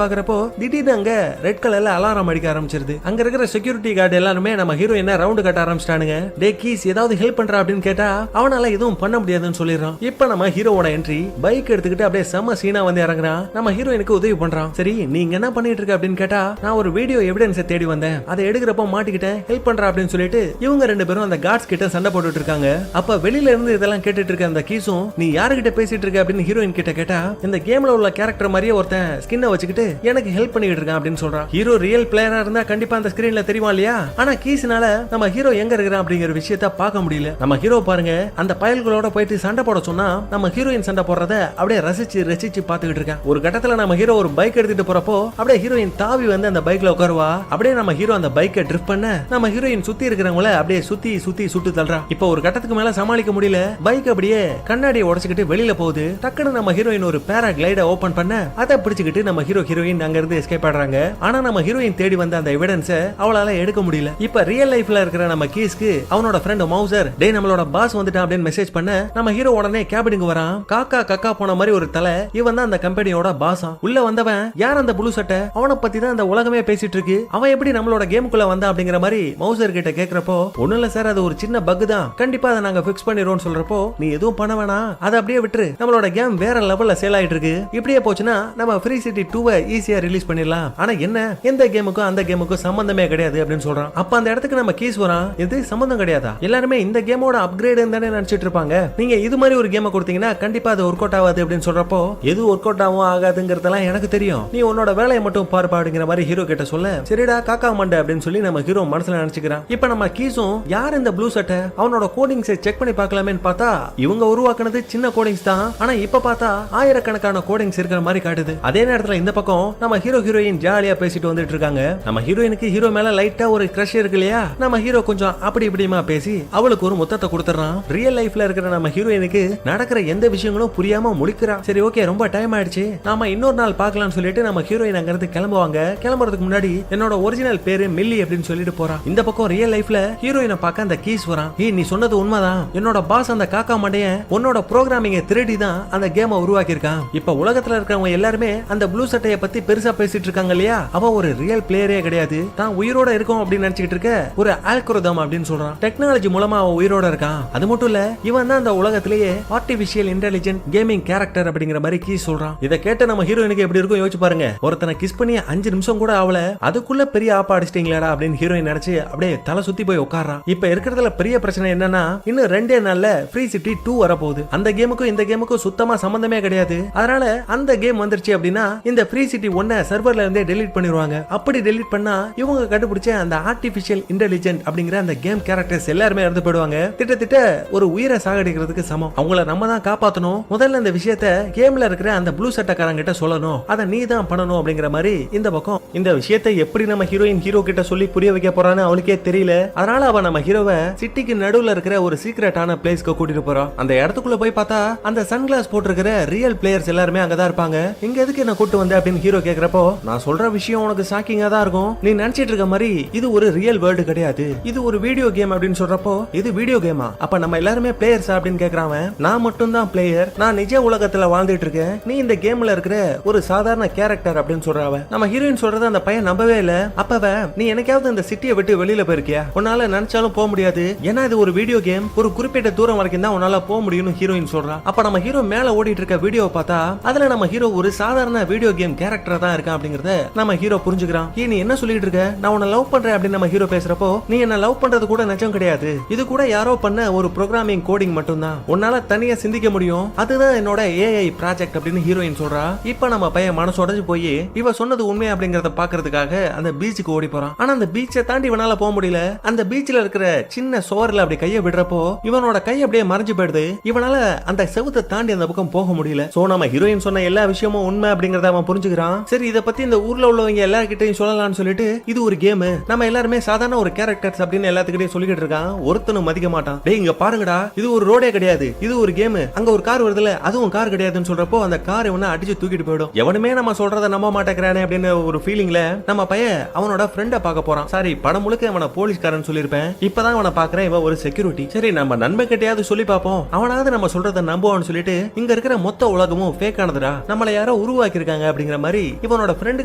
பாக்குறப்போ திடீர்னு அங்க ரெட் கலர்ல அலாரம் அடிக்க ஆரம்பிச்சிருது. அங்க இருக்கிற செக்யூரிட்டி கார்டு எல்லாருமே நம்ம ஹீரோயினை ரவுண்ட் கட்ட ஆரம்பிச்சிட்டானுங்க. டே கீஸ் ஏதாவது ஹெல்ப் பண்றா அப்படின்னு கேட்டா அவனால எதுவும் பண்ண முடியாதுன்னு சொல்லிடுறான். இப்ப நம்ம ஹீரோவோட என்ட்ரி பைக் எடுத்துக்கிட்டு அப்படியே செம சீனா வந்து இறங்குறான். நம்ம ஹீரோயினுக்கு உதவி பண்றான். சரி நீங்க என்ன பண்ணிட்டு இருக்க அப்படின்னு கேட்டா நான் ஒரு வீடியோ எவிடன்ஸை தேடி வந்தேன், அதை எடுக்கிறப்ப மாட்டிக்கிட்டேன், ஹெல்ப் பண்றா அப்படின்னு சொல்லிட்டு இவங்க ரெண்டு பேரும் அந்த கார்ட்ஸ் கிட்ட சண்டை போட்டுட்டு இருக்காங்க. அப்ப வெளியில இருந்து இதெல்லாம் கேட்டுட்டு இருக்க அந்த கீஸும் நீ யாருகிட்ட பேசிட்டு இருக்க அப்படின்னு ஹீரோயின் கிட்ட கேட்டா இந்த கேம்ல உள்ள கேரக்டர் மாதிரியே ஒருத்தன் ஸ்கின்னை வச்சுக்கிட்டு எனக்கு ஹெல்ப் பண்ணிட்டு இருக்கான் அப்படின்னு சொல்றான். ஹீரோ ரியல் பிளேயரா இருந்தா கண்டிப்பா அந்த ஸ்கிரீன்ல தெரியுமா இல்லையா, ஆனா கீஸ்னால நம்ம ஹீரோ எங்க இருக்கிறான் அப்படிங்கிற விஷயத்த பார்க்க முடியல. நம்ம ஹீரோ பாருங்க அந்த பயல்களோட போயிட்டு சண்டை போட சொன்னா நம்ம ஹீரோயின் சண்டை போடுறத அப்படியே ரசிச்சு ரசிச்சு பாத்துக்கிட்டு இருக்கான். ஒரு கட்டத்துல நம்ம ஹீரோ ஒரு பைக் எடுத்துட்டு போறப்போ அப்படியே ஹீரோயின் தாவி வந்து அந்த பைக்ல உட்காருவா. அப்படியே நம்ம ஹீரோ அந்த பைக்கை ட்ரிஃப்ட் பண்ண நம்ம ஹீரோயின் சுத்தி இருக்கிறவங்கள அப்படியே சுத்தி சுத்தி சுட்டு தள்ளுறா. இப்போ ஒரு கட்டத்துக்கு மேல சமாளிக்க முடியல, பைக் அப்படியே கண்ணாடியை உடைச்சுக்கிட்டு வெளியில போகுது. டக்குன்னு நம்ம ஹீரோயின் ஒரு பேராகிளைட ஓபன் பண்ண அதை பிடிச்சுக்கிட்டு நம்ம ஹீரோயின் அங்க இருந்து எஸ்கேப் ஆடுறாங்க. ஆனா நம்ம ஹீரோயின் தேடி வந்த அந்த எவிடன்ஸை அவளால எடுக்க முடியல. இப்ப ரியல் லைஃப்ல இருக்கிற நம்ம கீஸ்க்கு அவனோட ஃப்ரெண்ட் மவுசர் டே நம்மளோட பாஸ் வந்துட்டான் அப்படின்னு மெசேஜ் பண்ண நம்ம ஹீரோ உடனே கேபினுக்கு வரான். காக்கா கக்கா போன மாதிரி ஒரு தலை, இவன் தான் அந்த கம்பெனியோட பாஸா. உள்ள வந்தவன் யார் அந்த ப்ளூ சட்டை, அவனை பத்தி தான் அந்த உலகமே பேசிட்டு இருக்கு, அவன் எப்படி நம்மளோட கேமுக்குள்ள வந்தா அப்படிங்கிற மாதிரி மவுசர் கிட்ட கேக்குறப்போ ஒண்ணும் இல்ல சார் அது ஒரு சின்ன பக் தான், கண்டிப்பா அதை நாங்க ஃபிக்ஸ் பண்ணிரோம்னு சொல்றப்போ நீ எதுவும் பண்ண வேணாம் அதை அப்படியே விட்டுரு, நம்மளோட கேம் வேற லெவல்ல சேல் ஆயிட்டு இருக்கு, இப்படியே போச்சுன்னா நம்ம ஃப்ரீ சிட்டி 2 ஈஸியா ரிலீஸ் பண்ணிடலாம், ஆனா என்ன எந்த கேமுக்கும் அந்த கேமுக்கும் சம்பந்தமே கிடையாது அப்படின்னு சொல்றான். அப்ப அந்த இடத்துக்கு நம்ம கீஸ் வரான். இது சம்பந்தம் கிடையாதா, எல்லாருமே இந்த கேமோட அப்கிரேட் தானே நினைச்சிட்டு இருப்பாங்க, நீங்க இது மாதிரி ஒரு கேமை கொடுத்தீங்கன்னா கண்டிப்பா அது ஒர்க் அவுட் ஆகாது அப்படின்னு சொல்றப்போ எது ஒர்க் அவுட் ஆகும் ஆகாதுங்கிறதெல்லாம் எனக்கு தெரியும், நீ உன்னோட வேலையை மட்டும் பார்ப்பா அப்படிங்கிற மாதிரி ஹீரோ கிட்ட சொல்ல சரிடா காக்கா மண்டை அப்படின்னு சொல்லி நம்ம ஹீரோ மனசுல நினைச்சுக்கிறான். இப்ப நம்ம கீஸும் யார் இந்த ப்ளூ சட்டை அவனோட கோடிங்ஸை செக் பண்ணி பார்க்கலாமேன்னு பார்த்தா இவங்க உருவாக்குனது சின்ன கோடிங்ஸ் தான், ஆனா இப்ப பார்த்தா ஆயிரக்கணக்கான கோடிங்ஸ் இருக்கிற மாதிரி காட்டுது. அதே நேரத்துல இந்த பக்கம் நம்ம ஹீரோயின் ஜாலியா பேசிட்டு வந்துட்டு இருக்காங்க. நம்ம ஹீரோயினுக்கு ஹீரோ மேல லைட்டா ஒரு கிரஷ் இருக்கு இல்லையா, நம்ம ஹீரோ கொஞ்சம் அப்படி இப்படிமா பேசி அவளுக்கு ஒரு முத்தத்தை கொடுத்துறான். ரியல் லைஃப்ல இருக்கிற நம்ம ஹீரோயினுக்கு நடக்கிற எந்த விஷயங்களும் புரியாம முழிக்கிறா. சரி ஓகே ரொம்ப டைம் ஆயிடுச்சு, நாம இன்னொரு நாள் பார்க்கலாம்னு சொல்லிட்டு நம்ம ஹீரோயின் அங்க இருந்து கிளம்புவாங்க. கிளம்புறதுக்கு முன்னாடி என்னோட ஒரிஜினல் பேரு மில்லி அப்படின்னு சொல்லிட்டு போறான். இந்த பக்கம் ரியல் லைஃப்ல ஹீரோயினை பார்க்க அந்த கீஸ் வரான். நீ சொன்னது உண்மைதான், என்னோட பாஸ் அந்த காக்கா மண்டைய உன்னோட ப்ரோகிராமிங்க திருடி தான் அந்த கேமை உருவாக்கி இருக்கான். இப்ப உலகத்துல இருக்கிறவங்க எல்லாருமே அந்த ப்ளூ சட்டையை பத்தி பெருசா பேசிட்டு இருக்காங்க இல்லையா, அவன் ஒரு ரியல் பிளேயரே கிடையாது, தான் உயிரோட இருக்கும் அப்படின்னு நினைச்சிட்டு இருக்க ஒரு ஆல்கோரிதம் அப்படின்னு சொல்றான். டெக்னாலஜி மூலமா அவன் உயிரோட இருக்கான். அது மட்டும் இல்ல இவன் தான் அந்த உலகத்திலேயே ஆர்டிபிஷியல் இன்டெலிஜென்ட் கேமிங் கேரக்டர் அப்படிங்கிற மாதிரி கீஸ் சொல்றான். இதை கேட்ட நம்ம ஹீரோயினுக்கு எப்படி இருக்கும் யோசிச்சு பாருங்க, ஒருத்தனை கிஸ் பண்ணி 5 நிமிஷம் கூட ஆவல அதுக்குள்ள பெரிய ஆப்பா அடிச்சிட்டீங்களா அப்படின்னு ஹீரோயின் நினைச்சு அப்படியே தலை சுத்தி போய் உட்கார்றான். இப்ப இருக்கிறதுல பெரிய பிரச்சனை என்னன்னா இன்னும் 2 நாள்ல ஃப்ரீ சிட்டி 2 வரப்போகுது. அந்த கேமுக்கும் இந்த கேமுக்கும் சுத்தமா சம்பந்தமே கிடையாது. அதனால அந்த கேம் வந்துருச்சு அப்படின்னா இந்த ஃப்ரீ சிட்டி 1 சர்வர்ல இருந்தே டெலீட் பண்ணிடுவாங்க. அப்படி டெலீட் பண்ணா இவங்க கண்டுபிடிச்ச அந்த ஆர்டிபிஷியல் இன்டெலிஜென்ட் அப்படிங்கிற அந்த கேம் கேரக்டர்ஸ் எல்லாருமே இறந்து போயிடுவாங்க. திட்டத்திட்ட ஒரு உயிரை சாகடிக்கிறதுக்கு சமம். அவங்கள நம்ம தான் காப்பாத்தணும். முதல்ல இந்த விஷயத்த கேம்ல இருக்கிற அந்த ப்ளூ சட்டக்காரங்க கிட்ட சொல்லணும், அதை நீ தான் பண்ணணும் அப்படிங்கிற மாதிரி இந்த பக்கம் இந்த விஷயத்தை எப்படி நம்ம ஹீரோ கிட்ட சொல்லி புரிய வைக்க போறான்னு அவளுக்கே தெரியல. அதனால அவ நம்ம ஹீரோவை சிட்டிக்கு நடுவுல இருக்கிற ஒரு சீக்ரெட்டான பிளேஸ்க்கு கூட்டிட்டு போறா. அந்த இடத்துக்குள்ள போய் பார்த்தா அந்த சன்கிளாஸ் போட்டிருக்கிற ரியல் பிளேயர்ஸ் எல்லாருமே அங்கதான் இருப்பாங்க. இங்க எதுக்கு என்ன கூட்டு வந்த அப்படின்னு ஹீரோ கேக்குறப்போ நான் சொல்ற விஷயம் உனக்கு ஷாக்கிங்கா தான் இருக்கும், நீ நினைச்சிட்டு இருக்க மாதிரி இது ஒரு ரியல் வேர்ல்டு கிடையாது, இது ஒரு வீடியோ கேம் அப்படின்னு சொல்றப்போ இது வீடியோ கேமா, அப்ப நம்ம எல்லாருமே பிளேயர்ஸ் அப்படின்னு கேக்குறான். அவன். நான் மட்டும் தான் பிளேயர், நான் நிஜ உலகத்துல வாழ்ந்துட்டு இருக்கேன், நீ இந்த கேம்ல இருக்கிற ஒரு சாதாரண கேரக்டர் அப்படின்னு சொல்றாவ. நம்ம ஹீரோயின் சொல்றது அந்த பையன் நம்பவே இல்ல. அப்பவ நீ எனக்காவது இந்த சிட்டியை விட்டு வெளியில போயிருக்கியா? உன்னால நினைச்சாலும் போக முடியாது, ஏன்னா இது ஒரு வீடியோ கேம், ஒரு குறிப்பிட்ட தூரம் வரைக்கும் தான் உன்னால போக முடியும்னு ஹீரோயின் சொல்றா. அப்ப நம்ம ஹீரோ மேல ஓடிட்டு இருக்க வீடியோவை பார்த்தா அதுல நம்ம ஹீரோ ஒரு சாதாரண வீடியோ கேம் கேரக்டரா தான் இருக்கான் அப்படிங்கறத நம்ம ஹீரோ புரிஞ்சுக்கிறான். நீ என்ன சொல்லிட்டு இருக்க, நான் உன்னை லவ் பண்றேன் அப்படின்னு நம்ம ஹீரோ பேசுறப்போ, நீ என்ன லவ் பண்றது கூட நிஜம் கிடையாது, இது கூட யாரோ பண்ண ஒரு ப்ரோகிராமிங் கோடிங் மட்டும் தான், உன்னால தனியா சிந்திக்க முடியும், அதுதான் என்னோட ஏஐ ப்ராஜெக்ட் அப்படின்னு ஹீரோயின் சொல்றா. இப்ப நம்ம பையன் மனசு உடைஞ்சு போய் இவ சொன்னது உண்மை அப்படிங்கறத பாக்குறதுக்காக அந்த பீச்சுக்கு ஓடி போறான். ஆனா அந்த பீச்சை தாண்டி இவனால போக முடியல. அந்த பீச்ல இருக்கிற சின்ன சோர்ல அப்படி கையை விடுறப்போ இவனோட கை அப்படியே மறைஞ்சு போயிடுது. இவனால அந்த செவுத்தை தாண்டி அந்த பக்கம் போக முடியல. சோ நம்ம ஹீரோயின் சொன்ன எல்லா விஷயமும் உண்மை அப்படிங்கறத அவன் புரிஞ்சுக்கிறான். சரி, இத பத்தி இந்த ஊர்ல உள்ளவங்க எல்லார்கிட்டையும் சொல்லலாம்னு சொல்லிட்டு, இது ஒரு கேம், நம்ம எல்லாருமே சாதாரண ஒரு கேரக்டர்ஸ் அப்படின்னு எல்லாத்துக்கிட்டையும் சொல்லிட்டு இருக்கான். ஒருத்தனும் மதிக்க மாட்டான். டேய் இங்க பாருங்கடா, இது ஒரு ரோடே கிடையாது, இது ஒரு கேம், அங்க ஒரு கார் வருதுல அதுவும் கார் கிடையாதுன்னு சொல்றப்போ அந்த கார் இவனை அடிச்சு தூக்கிட்டு போயிடும். எவனுமே நம்ம சொல்றத நம்ப மாட்டேங்கிறானே அப்படின்னு ஒரு ஃபீலிங்ல நம்ம பையன் அவனோட ஃப்ரெண்ட பார்க்க போறான். சாரி, படம் முழுக்க அவன போலீஸ்காரன் சொல்லிருப்பேன், இப்பதான் அவனை பாக்குறேன், இவன் ஒரு செக்யூரிட்டி. சரி, நம்ம நண்பன் கிட்டையாவது சொல்லி பார்ப்போம், அவனாவது நம்ம சொல்றத நம்புவான்னு சொல்லிட்டு இங்க இருக்கிற மொத்த உலகமும் ஃபேக் ஆனதுடா, நம்மள யாரோ உருவாக்கி இருக்காங்க அப்படிங்கிற மாதிரி இவனோட ஃப்ரெண்டு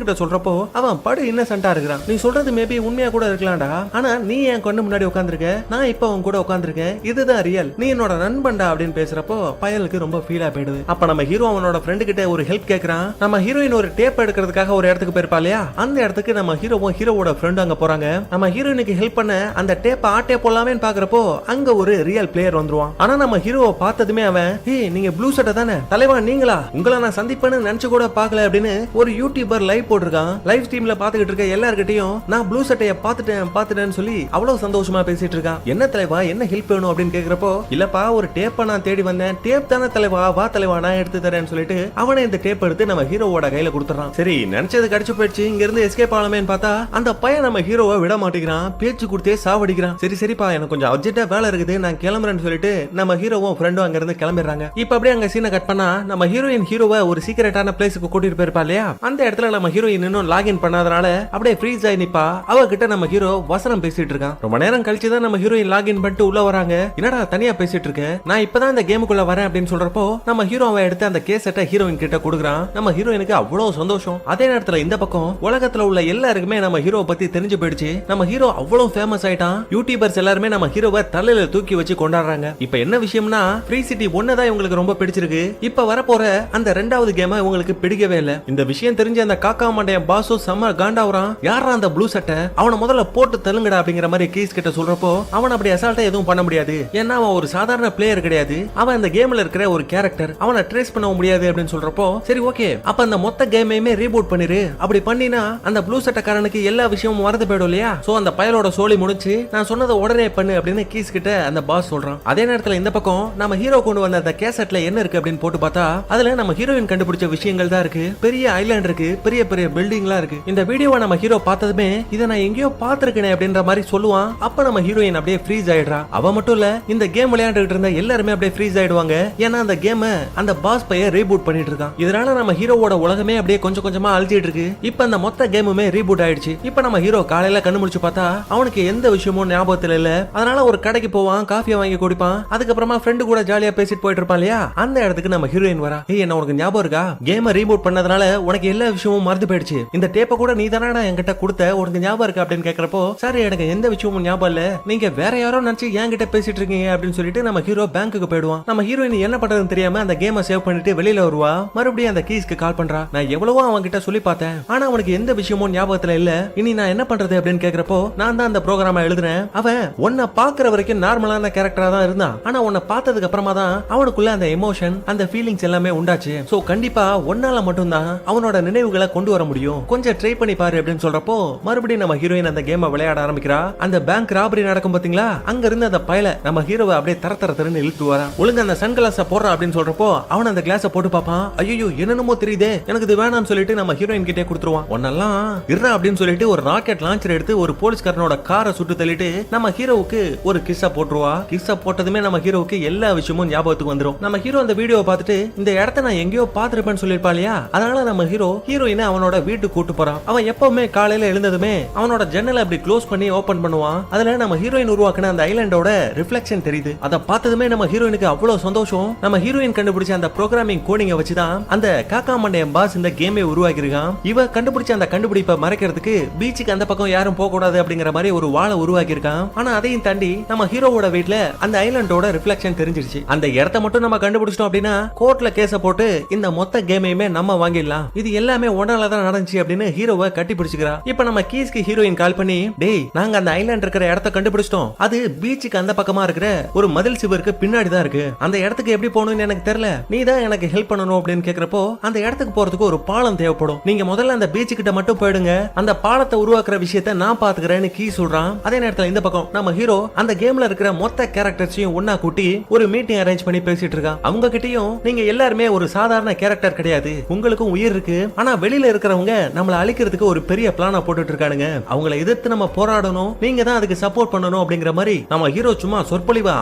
கிட்ட சொல்றப்போ அவன் படு இன்னசென்ட்டா இருக்கிறான். நீ சொல்றது மேபி உண்மையா கூட இருக்கலாம்டா, ஆனா நீ என் கண்ணு முன்னாடி உட்கார்ந்திருக்க, நான் இப்ப உன் கூட உட்கார்ந்திருக்கேன், இதுதான் ரியல், நீ என்னோட நண்பன்டா அப்படின்னு பேசுறப்போ பயலுக்கு ரொம்ப ஃபீலா போயிடுது. அப்ப நம்ம ஹீரோ அவனோட ஃப்ரெண்டு கிட்ட ஒரு ஹெல்ப் கேக்குறான். நம்ம ஹீரோயின் ஒரு டேப் எடுக்கிறதுக்காக ஒரு இடத்துக்கு போயிருப்பா இல்லையா, அந்த இடத்துக்கு நம்ம ஹீரோவும் ஹீரோவோட ஃப்ரெண்டு அங்க போறாங்க. நம்ம ஹீரோயினுக்கு ஹெல்ப் பண்ண அந்த டேப்பை ஆட்டே போடலாமேன்னு பாக்குறப்போ அங்க ஒரு ரியல் பிளேயர் வந்துருவான். ஆனா நம்ம ஹீரோவை பார்த்ததுமே அவன், ஹே நீங்க ப்ளூ சட்டை தானே, தலைவா நீங்களா, உங்களை நான் சந்திப்பேன்னு நினைச்சு கூட பார்க்கல அப்படின்னு ஒரு யூடியூபர் லைவ் போட்டிருக்கான். லைவ் ஸ்ட்ரீம்ல பாத்துக்கிட்டு இருக்க எல்லார்கிட்டையும் நான் ப்ளூ சட்டையை பாத்துட்டேன்னு சொல்லி அவ்வளவு சந்தோஷமா பேசிட்டு இருக்கான். என்ன தலைவா, என்ன ஹெல்ப் வேணும் அப்படின்னு கேக்குறப்போ, இல்லப்பா ஒரு டேப்பை நான் தேடி வந்தேன், டேப் தானே தலைவா, வா தலைவா நான் எடுத்து தரேன்னு சொல்லிட்டு அவனை இந்த டேப் எடுத்து நம்ம ஹீரோவோட கையில கொடுத்துறான். சரி, நினைச்சது கிடைச்சு போயிடுச்சு, இங்க இருந்து எஸ்கேப் ஆகலாமேன்னு பார்த்தா அந்த பையன் நம்ம ஹீரோவை விட மாட்டேங்கிறான், பேச்சு கொடுத்தே சாவடிக்கிறான். சரி சரிப்பா, எனக்கு கொஞ்சம் அர்ஜென்ட்டா வேலை இருக்குது, நான் கிளம்புறேன்னு சொல்லிட்டு நம்ம ஹீரோவும் ஃப்ரெண்டும் அங்க இருந்து கிளம்பிடுறாங்க. இப்ப அப்படியே அங்க சீனை கட் பண்ணா நம்ம ஹீரோயின் ஹீரோவை ஒரு சீக்கிரட்டான பிளேஸ்க்கு கூட்டிட்டு போயிருப்பா இல்லையா, அந்த இடத்துல நம்ம ஹீரோயின் இன்னும் லாகின் பண்ணாதனால அப்படியே ஃப்ரீஸ் ஆகி நிப்பா. அவகிட்ட நம்ம ஹீரோ வசனம் பேசிட்டு இருக்கான். ரொம்ப நேரம் கழிச்சு தான் நம்ம ஹீரோயின் லாகின் பண்ணிட்டு உள்ள வராங்க. என்னடா தனியா பேசிட்டு இருக்க, நான் இப்பதான் இந்த கேமுக்குள்ள வரேன் அப்படின்னு சொல்றப்போ நம்ம ஹீரோ அவன் எடுத்து அந்த கேசட்டை ஹீரோயின் கிட்ட கொடுக்குறான். நம்ம ஹீரோயினுக்கு அவ்வளவு சந்தோஷம். அதே நேரத்துல இந்த பக்கம் உலகத்துல உள்ள எல்லாருக்குமே நம்ம ஹீரோ பத்தி தெரிஞ்சு போயிடுச்சு. நம்ம ஹீரோ அவ்வளவு ஃபேமஸ் ஆயிட்டான். யூடியூபர்ஸ் எல்லாருமே நம்ம ஹீரோவை தலையில தூக்கி வச்சு கொண்டாடுறாங்க. இப்ப என்ன விஷயம்னா, ஃப்ரீ சிட்டி 1 தான் இவங்களுக்கு ரொம்ப பிடிச்சிருக்கு. இப்ப வரப்போற அந்த ரெண்டாவது கேம் இவங்களுக்கு பிடிக்கவே இல்ல. இந்த விஷயம் தெரிஞ்ச அந்த காக்கா மண்டைய பாசு செம்ம காண்டாவறான். யாரா அந்த ப்ளூ சட்டை, அவனை முதல்ல போட்டு தள்ளுங்கடா அப்படிங்கிற மாதிரி கீஸ் கிட்ட சொல்றப்போ அவன் அப்படி அசால்ட்டா எதுவும் பண்ண முடியாது, ஏன்னா அவன் ஒரு சாதாரண பிளேயர் கிடையாது, அவன் இந்த கேம்ல இருக்கிற ஒரு கேரக்டர், அவனை ட்ரேஸ் பண்ண முடியாது அப்படின்னு சொல்றப்போ சரி ஓகே, அப்ப அந்த மொத்த கேமையுமே ரீபூட் பண்ணிரு, அப்படி பண்ணினா அந்த ப்ளூ சட்டைக்காரனுக்கு எல்லா விஷயமும் மறந்து போயிடும் இல்லையா. சோ அந்த பயலோட சோலி முடிச்சு நான் சொன்னதை உடனே பண்ணு அப்படின்னு கீஸ் கிட்ட அந்த பாஸ் சொல்றான். அதே நேரத்துல இந்த பக்கம் நம்ம ஹீரோ கொண்டு வந்த அந்த கேசட்ல என்ன இருக்கு அப்படின்னு போட்டு பார்த்தா அதுல நம்ம ஹீரோயின் கண்டுபிடிச்ச விஷயங்கள் தான் இருக்கு. பெரிய ஐலாண்ட் இருக்கு, பெரிய பெரிய பில்டிங்லாம் இருக்கு. இந்த வீடியோவை நம்ம ஹீரோ பார்த்ததுமே இதை நான் எங்கேயோ பார்த்திருக்கேனே அப்படின்ற மாதிரி சொல்லுவான். அப்ப நம்ம ஹீரோயின் அப்படியே ஃப்ரீஸ் ஆயிடுறா. அவ மட்டும் இல்ல, இந்த கேம் விளையாண்டுட்டு இருந்த எல்லாருமே அப்படியே ஃப்ரீஸ் ஆயிடுவாங்க. ஏன்னா அந்த கேம் அந்த பாஸ் பைய ரீபூட் பண்ணிட்டு இருக்கான். இதனால நம்ம ஹீரோவோட உலகமே அப்படியே கொஞ்சம் கொஞ்சமா அழிச்சிட்டு இருக்கு. இப்ப அந்த மொத்த கேமுமே ரீபூட் ஆயிடுச்சு. இப்ப நம்ம ஹீரோ காலையில கண்ணு முடிச்சு பார்த்தா அவனுக்கு எந்த விஷயமும் ஞாபகத்துல இல்ல. அதனால ஒரு கடைக்கு போவான், காஃபியை வாங்கி குடிப்பான். அதுக்கப்புறமா ஃப்ரெண்டு கூட ஜாலியா பேசிட்டு போயிட்டு இருப்பான் இல்லையா. அந்த இடத்துக்கு நம்ம ஹீரோயின் வரா. ஏய் என்ன உனக்கு ஞாபகம் இருக்கா, கேம ரீபூட் பண்ணதுனால உனக்கு எல்லா விஷயமும் மறந்து போயிடுச்சு, இந்த டேப்பை கூட நீ தானடா என்கிட்ட கொடுத்த, உனக்கு ஞாபகம் இருக்கா அப்படின்னு கேக்குறப்போ சாரி எனக்கு எந்த விஷயமும் ஞாபகம் இல்ல, நீங்க வேற யாரோ நினைச்சு என்கிட்ட பேசிட்டு இருக்கீங்க அப்படின்னு சொல்லிட்டு நம்ம ஹீரோ பேங்க்குக்கு போயிடுவான். நம்ம ஹீரோயின் என்ன பண்றதுன்னு தெரியாம அந்த கேமை சேவ் பண்ணிட்டு வெளியில வருவா. மறுபடியும் அந்த கீஸ்க்கு கால் பண்றா. நான் எவ்வளவோ அவன் கிட்ட சொல்லி பார்த்தேன், ஆனா அவனுக்கு எந்த விஷயமும் ஞாபகத்துல இல்ல, இனி நான் என்ன பண்றது அப்படின்னு கேக்குறப்போ நான் தான் அந்த ப்ரோக்ராம எழுதுறேன், அவன் உன்னை பாக்குற வரைக்கும் நார்மலான கேரக்டரா தான் இருந்தான், ஆனா உன்னை பார்த்ததுக்கு அப்புறமா தான் அவனுக்குள்ள அந்த எமோஷன் அந்த ஃபீலிங்ஸ் எல்லாமே உண்டாச்சு. சோ கண்டிப்பா ஒன்னால மட்டும் தான் அவனோட நினைவுகளை கொண்டு வர முடியும், கொஞ்சம் ட்ரை பண்ணி பாரு அப்படின்னு சொல்றப்போ மறுபடியும் நம்ம ஹீரோயின் அந்த கேமை விளையாட ஆரம்பிக்கிறா. அந்த பேங்க் ராபரி நடக்கும் பாத்தீங்களா, அங்க இருந்து அந்த பயல நம்ம ஹீரோவை அப்படியே தரன்னு இழுத்து வரான். ஒழுங்கு அந்த சன் கிளாஸ போடுறா அப்படின்னு சொல்றப்போ அவன் அந்த கிளாஸ போட்டு பாப்பான். ஐயோ என்னென்னமோ தெரியுதே, எனக்கு இது வேணாம்னு சொல்லிட்டு நம்ம ஹீரோயின் கிட்டே கொடுத்துருவான். ஒன்னெல்லாம் இருறா அப்படின்னு சொல்லிட்டு ஒரு ராக்கெட் லான்ச்சர் எடுத்து ஒரு போலீஸ்காரனோட காரை சுட்டு தள்ளிட்டு நம்ம ஹீரோவுக்கு ஒரு கிஸ்ஸா போட்டுருவா. கிஸ்ஸா போட்டதுமே நம்ம ஹீரோவுக்கு எல்லா விஷயமும் ஞாபகத்துக்கு வந்துரும். நம்ம ஹீரோ அந்த வீடியோ பார்த்துட்டு இந்த இடத்த நான் எங்கேயோ பாத்துருப்பேன்னு சொல்லிருப்பா இல்லையா, அதனால நம்ம ஹீரோ ஹீரோயினை அவனோட வீட்டுக்கு கூட்டு போறான். அவன் எப்பவுமே காலையில எழுந்ததுமே அவனோட ஜன்னலை அப்படி க்ளோஸ் பண்ணி ஓபன் பண்ணுவான். அதுல நம்ம ஹீரோயின் உருவாக்குன அந்த ஐலாண்டோட ரிஃப்ளெக்ஷன் தெரியுது. அதை பார்த்ததுமே நம்ம ஹீரோயினுக்கு அவ்வளவு சந்தோஷம். நம்ம ஹீரோயின் கண்டுபிடிச்ச அந்த ப்ரோகிராமிங் கோடிங்க வச்சுதான் அந்த காக்கா மண்டையன் பாஸ் இந்த கேமே உருவாக்கி இருக்கான். இவ கண்டுபிடிச்ச அந்த கண்டுபிடிப்பை மறைக்கிறதுக்கு பீச்சுக்கு அந்த பக்கம் யாரும் போக கூடாது அப்படிங்கிற மாதிரி ஒரு வாளை உருவாக்கி இருக்கான். ஆனா அதையும் தாண்டி நம்ம ஹீரோவோட வீட்ல அந்த ஐலண்டோட ரிஃப்ளெக்ஷன் தெரிஞ்சிருச்சு. அந்த இடத்த மட்டும் நம்ம கண்டுபிடிச்சிட்டோம் அப்படின்னா கோர்ட்ல கேஸ போட்டு இந்த மொத்த கேமையுமே நம்ம வாங்கிடலாம். இது எல்லாமே ஒன்னால தான் நடந்துச்சு அப்படின்னு ஹீரோவை கட்டி பிடிச்சுக்கிறா. இப்ப நம்ம கீஸ்க்கு ஹீரோயின் கால் பண்ணி, டேய் நாங்க அந்த ஐலாண்ட் இருக்கிற இடத்த கண்டுபிடிச்சிட்டோம். அது பீச்சுக்கு அந்த பக்கமா இருக்கிற ஒரு மதில் சுவருக்கு பின்னாடி தான் இருக்கு. அந்த இடத்துக்கு எப்படி போகணும்னு எனக்கு தெரியல, நீ தான் எனக்கு ஹெல்ப் பண்ணணும் அப்படின்னு கேக்குறப்போ அந்த இடத்துக்கு போறதுக்கு ஒரு பாலம் தேவைப்படும். நீங்க முதல்ல அந்த பீச் கிட்ட மட்டும் போயிடுங்க, அந்த பாலத்தை உருவாக்குற விஷயத்தை நான் பாத்துக்கிறேன்னு கீ சொல்றான். அதே நேரத்துல இந்த பக்கம் நம்ம ஹீரோ அந்த கேம்ல இருக்கிற மொத்த கேரக்டர்ஸையும் ஒன்னா கூட்டி ஒரு மீட்டிங் அரேஞ்ச் பண்ணி பேசிட்டு இருக்கான். அவங்க கிட்டயும் நீங்க எல்லாருமே ஒரு சாதாரண கேரக்டர் கிடையாது, உங்களுக்கும் உயிர் இருக்கு. ஆனா வெளியில இருக்கிறவங்க நம்மள அழிக்கிறதுக்கு ஒரு பெரிய பிளான போட்டுட்டு இருக்கானுங்க. அவங்கள எதிர்த்து நம்ம போராடணும், நீங்க தான் அதுக்கு சப்போர்ட் பண்ணணும் அப்படிங்கிற மாதிரி நம்ம ஹீரோ சும்மா சொற்பொழிவா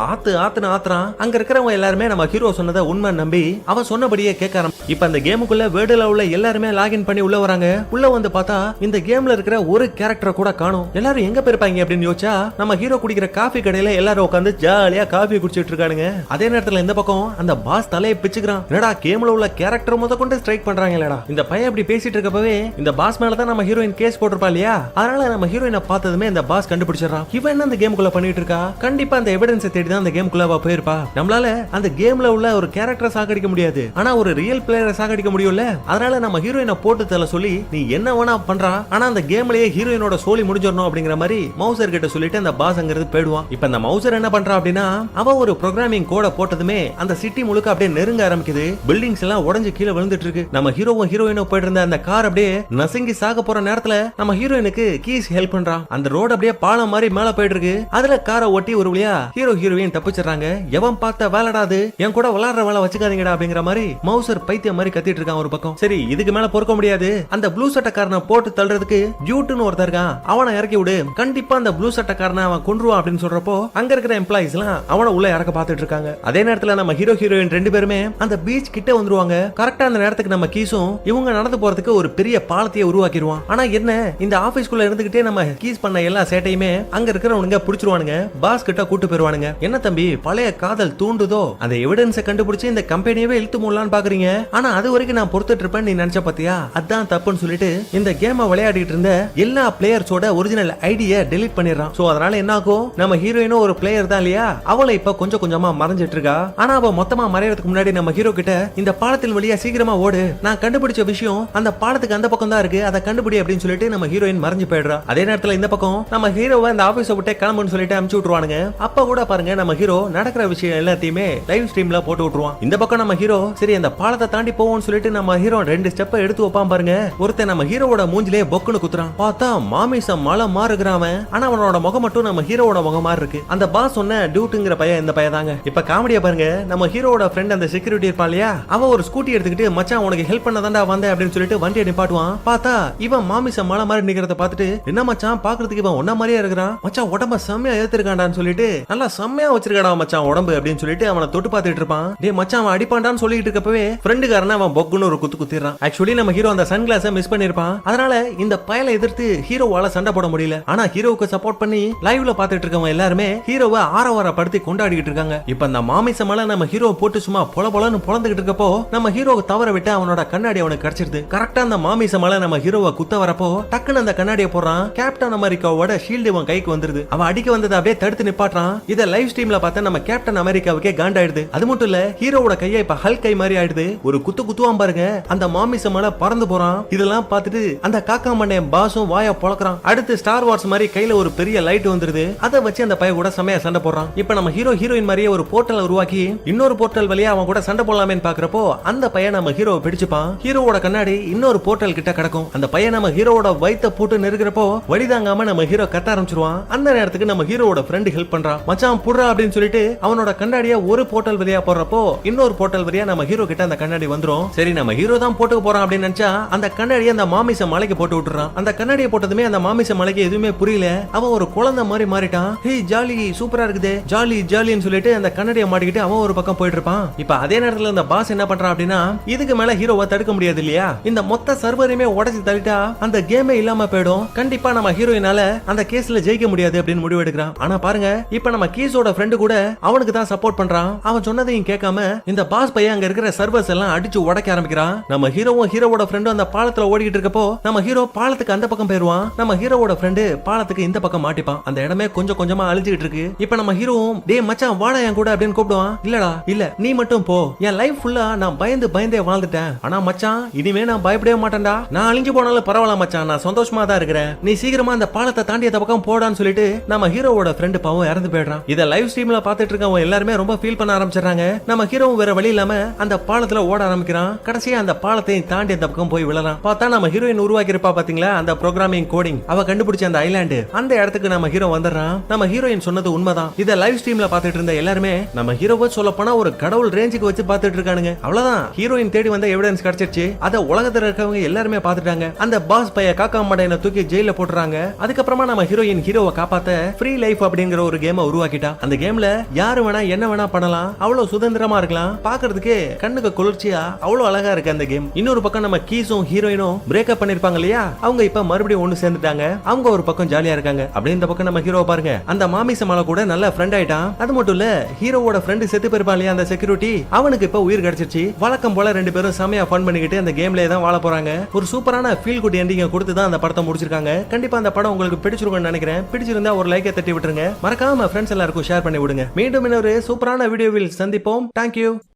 ஆத்துறான். அங்க இருக்கிறவங்க எல்லாருமே நம்ம ஹீரோ சொன்னதை உண்மை நம்பி அவன் சொன்னபடியே கேட்க. இப்ப அந்த கேமுக்குள்ள வேர்ல்டுல உள்ள எல்லாருமே லாகின் பண்ணி உள்ள வராங்க. உள்ள வந்து பார்த்தா இந்த கேம்ல இருக்கிற ஒரு கேரக்டரை கூட காணோம். எல்லாரும் எங்க போயிருப்பாங்க அப்படின்னு யோசிச்சா நம்ம ஹீரோ குடிக்கிற காஃபி கடையில எல்லாரும் உட்காந்து ஜாலியா காஃபி குடிச்சிட்டு இருக்கானுங்க. அதே நேரத்துல இந்த பக்கம் அந்த பாஸ் தலையை பிச்சுக்கிறான். என்னடா கேம்ல உள்ள கேரக்டர் முத கொண்டு ஸ்ட்ரைக் பண்றாங்க இல்லடா. இந்த பையன் இப்படி பேசிட்டு இருக்கப்பவே இந்த பாஸ் மேலதான் நம்ம ஹீரோயின் கேஸ் போட்டிருப்பா இல்லையா, அதனால நம்ம ஹீரோயினை பார்த்ததுமே இந்த பாஸ் கண்டுபிடிச்சிடறான். இவன் என்ன அந்த கேமுக்குள்ள பண்ணிட்டு இருக்கா, கண்டிப்பா அந்த எவிடன்ஸை தேடி தான் அந்த கேமுக்குள்ள போயிருப்பா. நம்மளால அந்த கேம்ல உள்ள ஒரு கேரக்டரை சாகடிக்க முடியாது, ஆனா ஒரு ரியல் பிளேயரை சாகடிக்க முடியும்ல. அதனால நம்ம ஹீரோயினை போட்டு தள்ள சொல்லி நீ என்ன வேணா பண்றா, ஆனா அந்த கேம்லயே ஹீரோயினோட சோலி முடிஞ்சிடணும் அப்படிங்கிற மாதிரி மவுசர் கிட்ட சொல்லிட்டு அந்த பாஸ் அங்கிருந்து போயிடுவான். இப்ப அந்த மவுசர் என்ன பண்றா அப்படின்னா அவ ஒரு ப்ரோகிராமிங் கோட போட்டதுமே அந்த சிட்டி முழுக்க அப்படியே நெருங்க ஆரம்பிக்குது. பில்டிங்ஸ் எல்லாம் உடைஞ்சு கீழே விழுந்துட்டு இருக்கு. நம்ம ஹீரோவும் ஹீரோயினும் போயிட்டு இருந்த அந்த கார் அப்படியே நசுங்கி சாக போற நேரத்துல நம்ம ஹீரோயினுக்கு கீஸ் ஹெல்ப் பண்றான். அந்த ரோடு அப்படியே பாலம் மாதிரி மேல போயிட்டு இருக்கு. அதுல காரை ஒட்டி ஒரு வழியா ஹீரோ ஹீரோயின் தப்பிச்சிடறாங்க. எவன் பார்த்த வேலைடாது, என் கூட விளையாடுற வேலை வச்சுக்காதீங்கடா அப்படிங்கிற மாதிரி மவுசர் பைத்தியம் மாதிரி கத்திட்டு இருக்கான் ஒரு பக்கம். சரி இதுக்கு மேல பொறுக்க முடியாது, அந்த ப்ளூ சட்டக்காரனை போட்டு தள்ளுறதுக்கு ஜூட்டுன்னு ஒருத்தர் இருக்கான், அவனை இறக்கி விடு, கண்டிப்பா அந்த ப்ளூ சட்டக்காரனை அவன் கொன்றுவான் அப்படின்னு சொல்றப்போ அங்க இருக்கிற எம்ப்ளாயிஸ் எல்லாம் அவனை உள்ள இறக்க பார்த்துட்டு இருக்காங்க. அதே நேரத்துல நம்ம ஹீரோ ஹீரோயின் ரெண்டு பேருமே அந்த பீச் கிட்ட வந்துருவாங்க. கரெக்டா அந்த நேரத்துக்கு நம்ம கீஸும் இவங்க நடந்து போறதுக்கு ஒரு பெரிய பாலத்தையே உருவாக்கிடுவான். ஆனா என்ன இந்த ஆபீஸ்க்குள்ள இருந்துகிட்டே நம்ம கீஸ் பண்ண எல்லா சேட்டையுமே அங்க இருக்கிறவனுங்க புடிச்சிருவானுங்க, பாஸ் கிட்ட கூட்டு போயிருவானுங்க. என்ன தம்பி பழைய காதல் தூண்டுதோ, அந்த எவிடன்ஸை கண்டுபிடிச்சு இந்த கம்பெனியவே இழுத்து மூடலான்னு பாக்குறீங்க, ஆனா அது வரைக்கும் நான் பொறுத்துட்டு இருப்பேன் நீ நினைச்ச பாத்தியா, அதான் தப்புன்னு சொல்லிட்டு இந்த கேமை விளையாடிட்டு இருந்த எல்லா பிளேயர்ஸோட ஒரிஜினல் ஐடியை டெலீட் பண்ணிடுறான். சோ அதனால என்ன ஆகும், நம்ம ஹீரோயினும் ஒரு பிளேயர் தான் இல்லையா, அவளை இப்ப கொஞ்சம் கொஞ்சமா மறைஞ்சிட்டு இருக்கா. ஆனா அவ மொத்தமா மறையறதுக்கு முன்னாடி நம்ம ஹீரோ கிட்ட இந்த பாலத்தின் வழியா சீக்கிரமா ஓடு, நான் கண்டுபிடிச்ச விஷயம் அந்த பாலத்துக்கு அந்த பக்கம் தான் இருக்கு, அதை கண்டுபிடி அப்படின்னு சொல்லிட்டு நம்ம ஹீரோயின் மறைஞ்சு போயிடுறா. அதே நேரத்துல இந்த பக்கம் நம்ம ஹீரோவை இந்த ஆபீஸை விட்டு கிளம்புன்னு சொல்லிட்டு அனுப்பிச்சு விட்டுருவானுங்க. அப்ப கூட பாருங்க நம்ம ஹீரோ நடக்கிற விஷயம் எல்லாத்தையுமே லைவ் ஸ்ட்ரீம்ல போட்டு விட்டுருவான். இந்த பக்கம் நம்ம ஹீரோ சரி அந்த பாலத்தை தாண்டி போவோம்னு சொல்லிட்டு நம்ம ஹீரோ ரெண்டு ஸ்டெப் எடுத்து வைப்பான் பாருங்க. ஒருத்தன் நம்ம ஹீரோவோட மூஞ்சிலே பொக்குன்னு குத்துறான். பார்த்தா மாமிசம் மலை மாறுகிறான். ஆனா அவனோட முகம் மட்டும் நம்ம ஹீரோவோட முகம் மாதிரி இருக்கு. அந்த பாஸ் சொன்ன டியூட்டுங்கிற பையன் இந்த பையன் தாங்க. இப்ப காமெடியா பாருங்க, நம்ம ஹீரோவோட ஃப்ரெண்ட் அந்த செக்யூரிட்டி இருப்பா இல்லையா, அவன் ஒரு ஸ்கூட்டி எடுத்துக்கிட்டு மச்சான் உனக்கு ஹெல்ப் பண்ண தாண்டா வந்தேன் அப்படின்னு சொல்லிட்டு வண்டியை நிப்பாட்டுவான். பார்த்தா இவன் மாமிசம் மலை மாதிரி நிக்கிறத பார்த்துட்டு என்ன மச்சான் பாக்குறதுக்கு இவன் ஒன்ன மாதிரியே இருக்கிறான், மச்சான் உடம்ப செம்மையா ஏத்திருக்காண்டான்னு சொல்லிட்டு நல்லா செம்மையா வச்சிருக்காடா மச்சான் உடம்பு அப்படின்னு சொல்லிட்டு அவனை தொட்டு பார்த்துட்டு இருப்பான். டே மச்சான் அவன் அடிப்பாண்டான்னு சொல்லிட்டு இருக்கப்பவே ஃப்ரெண்டுக்காரன அவன் பொக்குன்னு ஒரு குத்து குத்திடுறான். ஆக்சுவலி நம்ம ஹீரோ அந்த சன் கிளாஸை மிஸ் பண்ணிருப்பான். அதனால இந்த பயலை எதிர்த்து ஹீரோவால சண்டை போட முடியல. ஆனா ஹீரோவுக்கு சப்போர்ட் பண்ணி லைவ்ல பாத்துட்டு இருக்கவங்க எல்லாருமே ஹீரோவை ஆரவாரப்படுத்தி கொண்டாடிட்டு இருக்காங்க. இப்ப அந்த மாமிசமால நம்ம ஹீரோ போட்டு சும்மா பொல பொலன்னு பொளந்துகிட்டு இருக்கப்போ நம்ம ஹீரோவை தவற விட்டு அவனோட கண்ணாடி அவனுக்கு கிடைச்சிருது. கரெக்டா அந்த மாமிசமால நம்ம ஹீரோவை குத்த வரப்போ டக்குன்னு அந்த கண்ணாடியை போடுறான். கேப்டன் அமெரிக்காவோட ஷீல்டு அவன் கைக்கு வந்துருது. அவன் அடிக்க வந்ததை அப்படியே தடுத்து நிப்பாட்டுறான். இத லைவ் ஸ்ட்ரீம்ல பார்த்தா நம்ம கேப்டன் அமெரிக்காவுக்கே காண்டாயிடுது. அது மட்டும் இல்ல ஹீரோவோட கையை இப்ப ஹல்க் கை மாதிரி ஆயிடுது. ஒரு குத்து குத்துவான் பாருங்க, அந்த மாமிசமால பறந்து போறான். இதெல்லாம் பார்த்துட்டு அந்த காக்கா மண்டே பாஸும் வாயா பொளக்குறான். அடுத்து ஸ்டார் வார்ஸ் மாதிரி கையில ஒரு பெரிய லைட் வந்துருது. அதை வச்சு அந்த பைய கூட செமையா சண்டை போடுறான். இப்ப நம்ம ஹீரோ ஹீரோயின் மாதிரியே ஒரு போர்ட்டல் உருவாக்கி இன்னொரு போர்ட்டல் வழியா அவன் கூட சண்டை போடலாமேன்னு பாக்குறப்போ அந்த பையன் நம்ம ஹீரோவை பிடிச்சுப்பான். ஹீரோவோட கண்ணாடி இன்னொரு போர்ட்டல் கிட்ட கிடக்கும். அந்த பையன் நம்ம ஹீரோவோட வயித்தை போட்டு நெருக்கிறப்போ வழிதாங்காம நம்ம ஹீரோ கத்த ஆரம்பிச்சிருவான். அந்த நேரத்துக்கு நம்ம ஹீரோவோட ஃப்ரெண்ட் ஹெல்ப் பண்றான். மச்சான் புடுறா அப்படின்னு சொல்லிட்டு அவனோட கண்ணாடிய ஒரு போர்ட்டல் வழியா போடுறப்போ இன்னொரு போர்ட்டல் வழியா நம்ம ஹீரோ கிட்ட அந்த கண்ணாடி வந்துரும். சரி நம்ம ஹீரோ தான் போட்டுக்க போறான் அப்படின்னு நினைச்சா அந்த கண்ணாடியை அந்த மாமிச மலைக்கு போட்டு விட்டுறான். அந்த கண்ணாடியை போட்டதுமே அந்த மாமிச மலைக்கு எதுவுமே புரியல. அவன் ஒரு குழந்தை மாதிரி மாறிட்டான். ஹே ஜாலி சூப்பரா இருக்குது, ஜாலி ஜாலின்னு சொல்லிட்டு அந்த கண்ணாடியை மாட்டிக்கிட்டு அவன் ஒரு பக்கம் போயிட்டு இருப்பான். இப்ப அதே நேரத்துல இந்த பாஸ் என்ன பண்றான் அப்படின்னா இதுக்கு மேல ஹீரோவை தடுக்க முடியாது இல்லையா, இந்த மொத்த சர்வரையுமே உடைச்சு தள்ளிட்டா அந்த கேமே இல்லாம போயிடும். கண்டிப்பா நம்ம ஹீரோயினால அந்த கேஸ்ல ஜெயிக்க முடியாது அப்படின்னு முடிவு எடுக்கிறான். ஆனா பாருங்க இப்ப நம்ம கீஸோட ஃப்ரெண்டு கூட அவனுக்கு தான் சப்போர்ட் பண்றான். அவன் சொன்னதையும் கேட்காம இந்த பாஸ் பையன் அங்க இருக்கிற சர்வர்ஸ் எல்லாம் அடிச்சு உடைக்க ஆரம்பிக்கிறான். நம்ம ஹீரோவும் ஹீரோவோட ஃப்ரெண்டும் அந்த பாலத்துல ஓடிக்கிட்டு இருக்கப்போ நம்ம ஹீரோ பாலத்துக்கு அந்த பக்கம் போயிருவான். நம்ம ஹீரோவோட ஃப்ரெண்டு பாலத்துக்கு இந்த பக்கம் மாட்டிப்பான். அந்த இடமே கொஞ்சம் கொஞ்சமா அழிஞ்சிட்டு இருக்கு. இப்ப நம்ம ஹீரோவும் டேய் மச்சான் வாடா என் கூட அப்படின்னு கூப்பிடுவான். இல்லடா இல்ல நீ மட்டும் போ, என் லைஃப் ஃபுல்லா நான் பயந்தே வாழ்ந்துட்டேன். ஆனா மச்சான் இனிமே நான் பயப்படவே மாட்டேன்டா. நான் அழிஞ்சு போனாலும் பரவாயில்ல மச்சான், நான் சந்தோஷமா தான் இருக்கிறேன். நீ சீக்கிரமா அந்த பாலத்தை தாண்டி அந்த பக்கம் போடான்னு சொல்லிட்டு நம்ம ஹீரோவோட ஃப்ரெண்டு பாவம் இறந்து போயிடுறான். இத லைவ் ஸ்ட்ரீம்ல பாத்துட்டு இருக்கவங்க எல்லாருமே ரொம்ப ஃபீல் பண்ண ஆரம்பிச்சிடறாங்க. நம்ம ஹீரோவும் வேற வழி இல்லாம அந்த பாலத்துல ஓட ஆரம்பிக்கிறான். கடைசியா அந்த பாலத்தை தாண்டி அந்த பக்கம் போய் விழறான். பார்த்தா நம்ம ஹீரோயின் உருவாக்கி இருப்பா பாத்தீங்களா அந்த ப்ரோகிராமிங் கோடிங், அவ கண்டுபிடிச்ச அந்த ஐலாண்டு, அந்த இடத்துக்கு நம்ம ஹீரோ வந்துடுறான். நம்ம ஹீரோயின் சொன்னது உண்மைதான். இத லைவ் ஸ்ட்ரீம்ல பாத்துட்டு இருந்த எல்லாருமே நம்ம ஹீரோவை சொல்ல போனா ஒரு கடவுள் ரேஞ்சுக்கு வச்சு பாத்துட்டு இருக்கானுங்க. அவ்வளவுதான், ஹீரோயின் தேடி வந்த எவிடன்ஸ் கிடைச்சிருச்சு. அத உலகத்துல இருக்கவங்க எல்லாருமே பாத்துட்டாங்க. அந்த பாஸ் பைய காக்கா மடையனை தூக்கி ஜெயில போட்டுறாங்க. அதுக்கப்புறமா நம்ம ஹீரோயின் ஹீரோவை காப்பாத்த ஃப்ரீ லைஃப் அப்படிங்கிற ஒரு கேமை உருவாக்கிட்டா. அந்த கேம்ல யாரு வேணா என்ன வேணா பண்ணலாம், அவ்வளவு சுதந்திரமா இருக்கலாம். பாக்குறதுக்கு கண்ணுக்கு குளிர்ச்சியா அவ்வளவு அழகா இருக்கு அந்த கேம். இன்னொரு பக்கம் நம்ம கீஸும் ஹீரோயினும் பிரேக்கப் பண்ணிருப்பாங்க இல்லையா, அவங்க இப்ப மறுபடியும் ஒண்ணு சேர்ந்துட்டாங்க. அவங்க ஒரு பக்கம் ஜாலியா இருக்காங்க. அப்படியே இந்த பக்கம் நம்ம ஹீரோவை பாருங்க, அந்த மாமிசமால கூட நல்ல ஃப்ரெண்ட் ஆயிட்டான். அது மட்டும் இல்ல ஹீரோவோட ஃப்ரெண்ட் செத்து போயிருப்பான் இல்லையா அந்த செக்யூரிட்டி, அவனுக்கு இப்ப உயிர் கிடைச்சிருச்சு. வழக்கம் போல ரெண்டு பேரும் செமையா ஃபன் பண்ணிக்கிட்டு அந்த கேம்லயே தான் வாழ போறாங்க. ஒரு சூப்பரான ஃபீல் குட் எண்டிங் கொடுத்து தான் அந்த படத்தை முடிச்சிருக்காங்க. கண்டிப்பா அந்த படம் உங்களுக்கு பிடிச்சிருக்கும்னு நினைக்கிறேன். பிடிச்சிருந்தா ஒரு லைக்கை தட்டி விட்டுருங்க. மறக்காம ஃப்ரெண்ட்ஸ் எல்லாருக்கும் ஷேர் பண்ணி விடுங்க. மீண்டும் இன்னொரு சூப்பரான வீடியோவில் சந்திப்போம். தேங்க்யூ.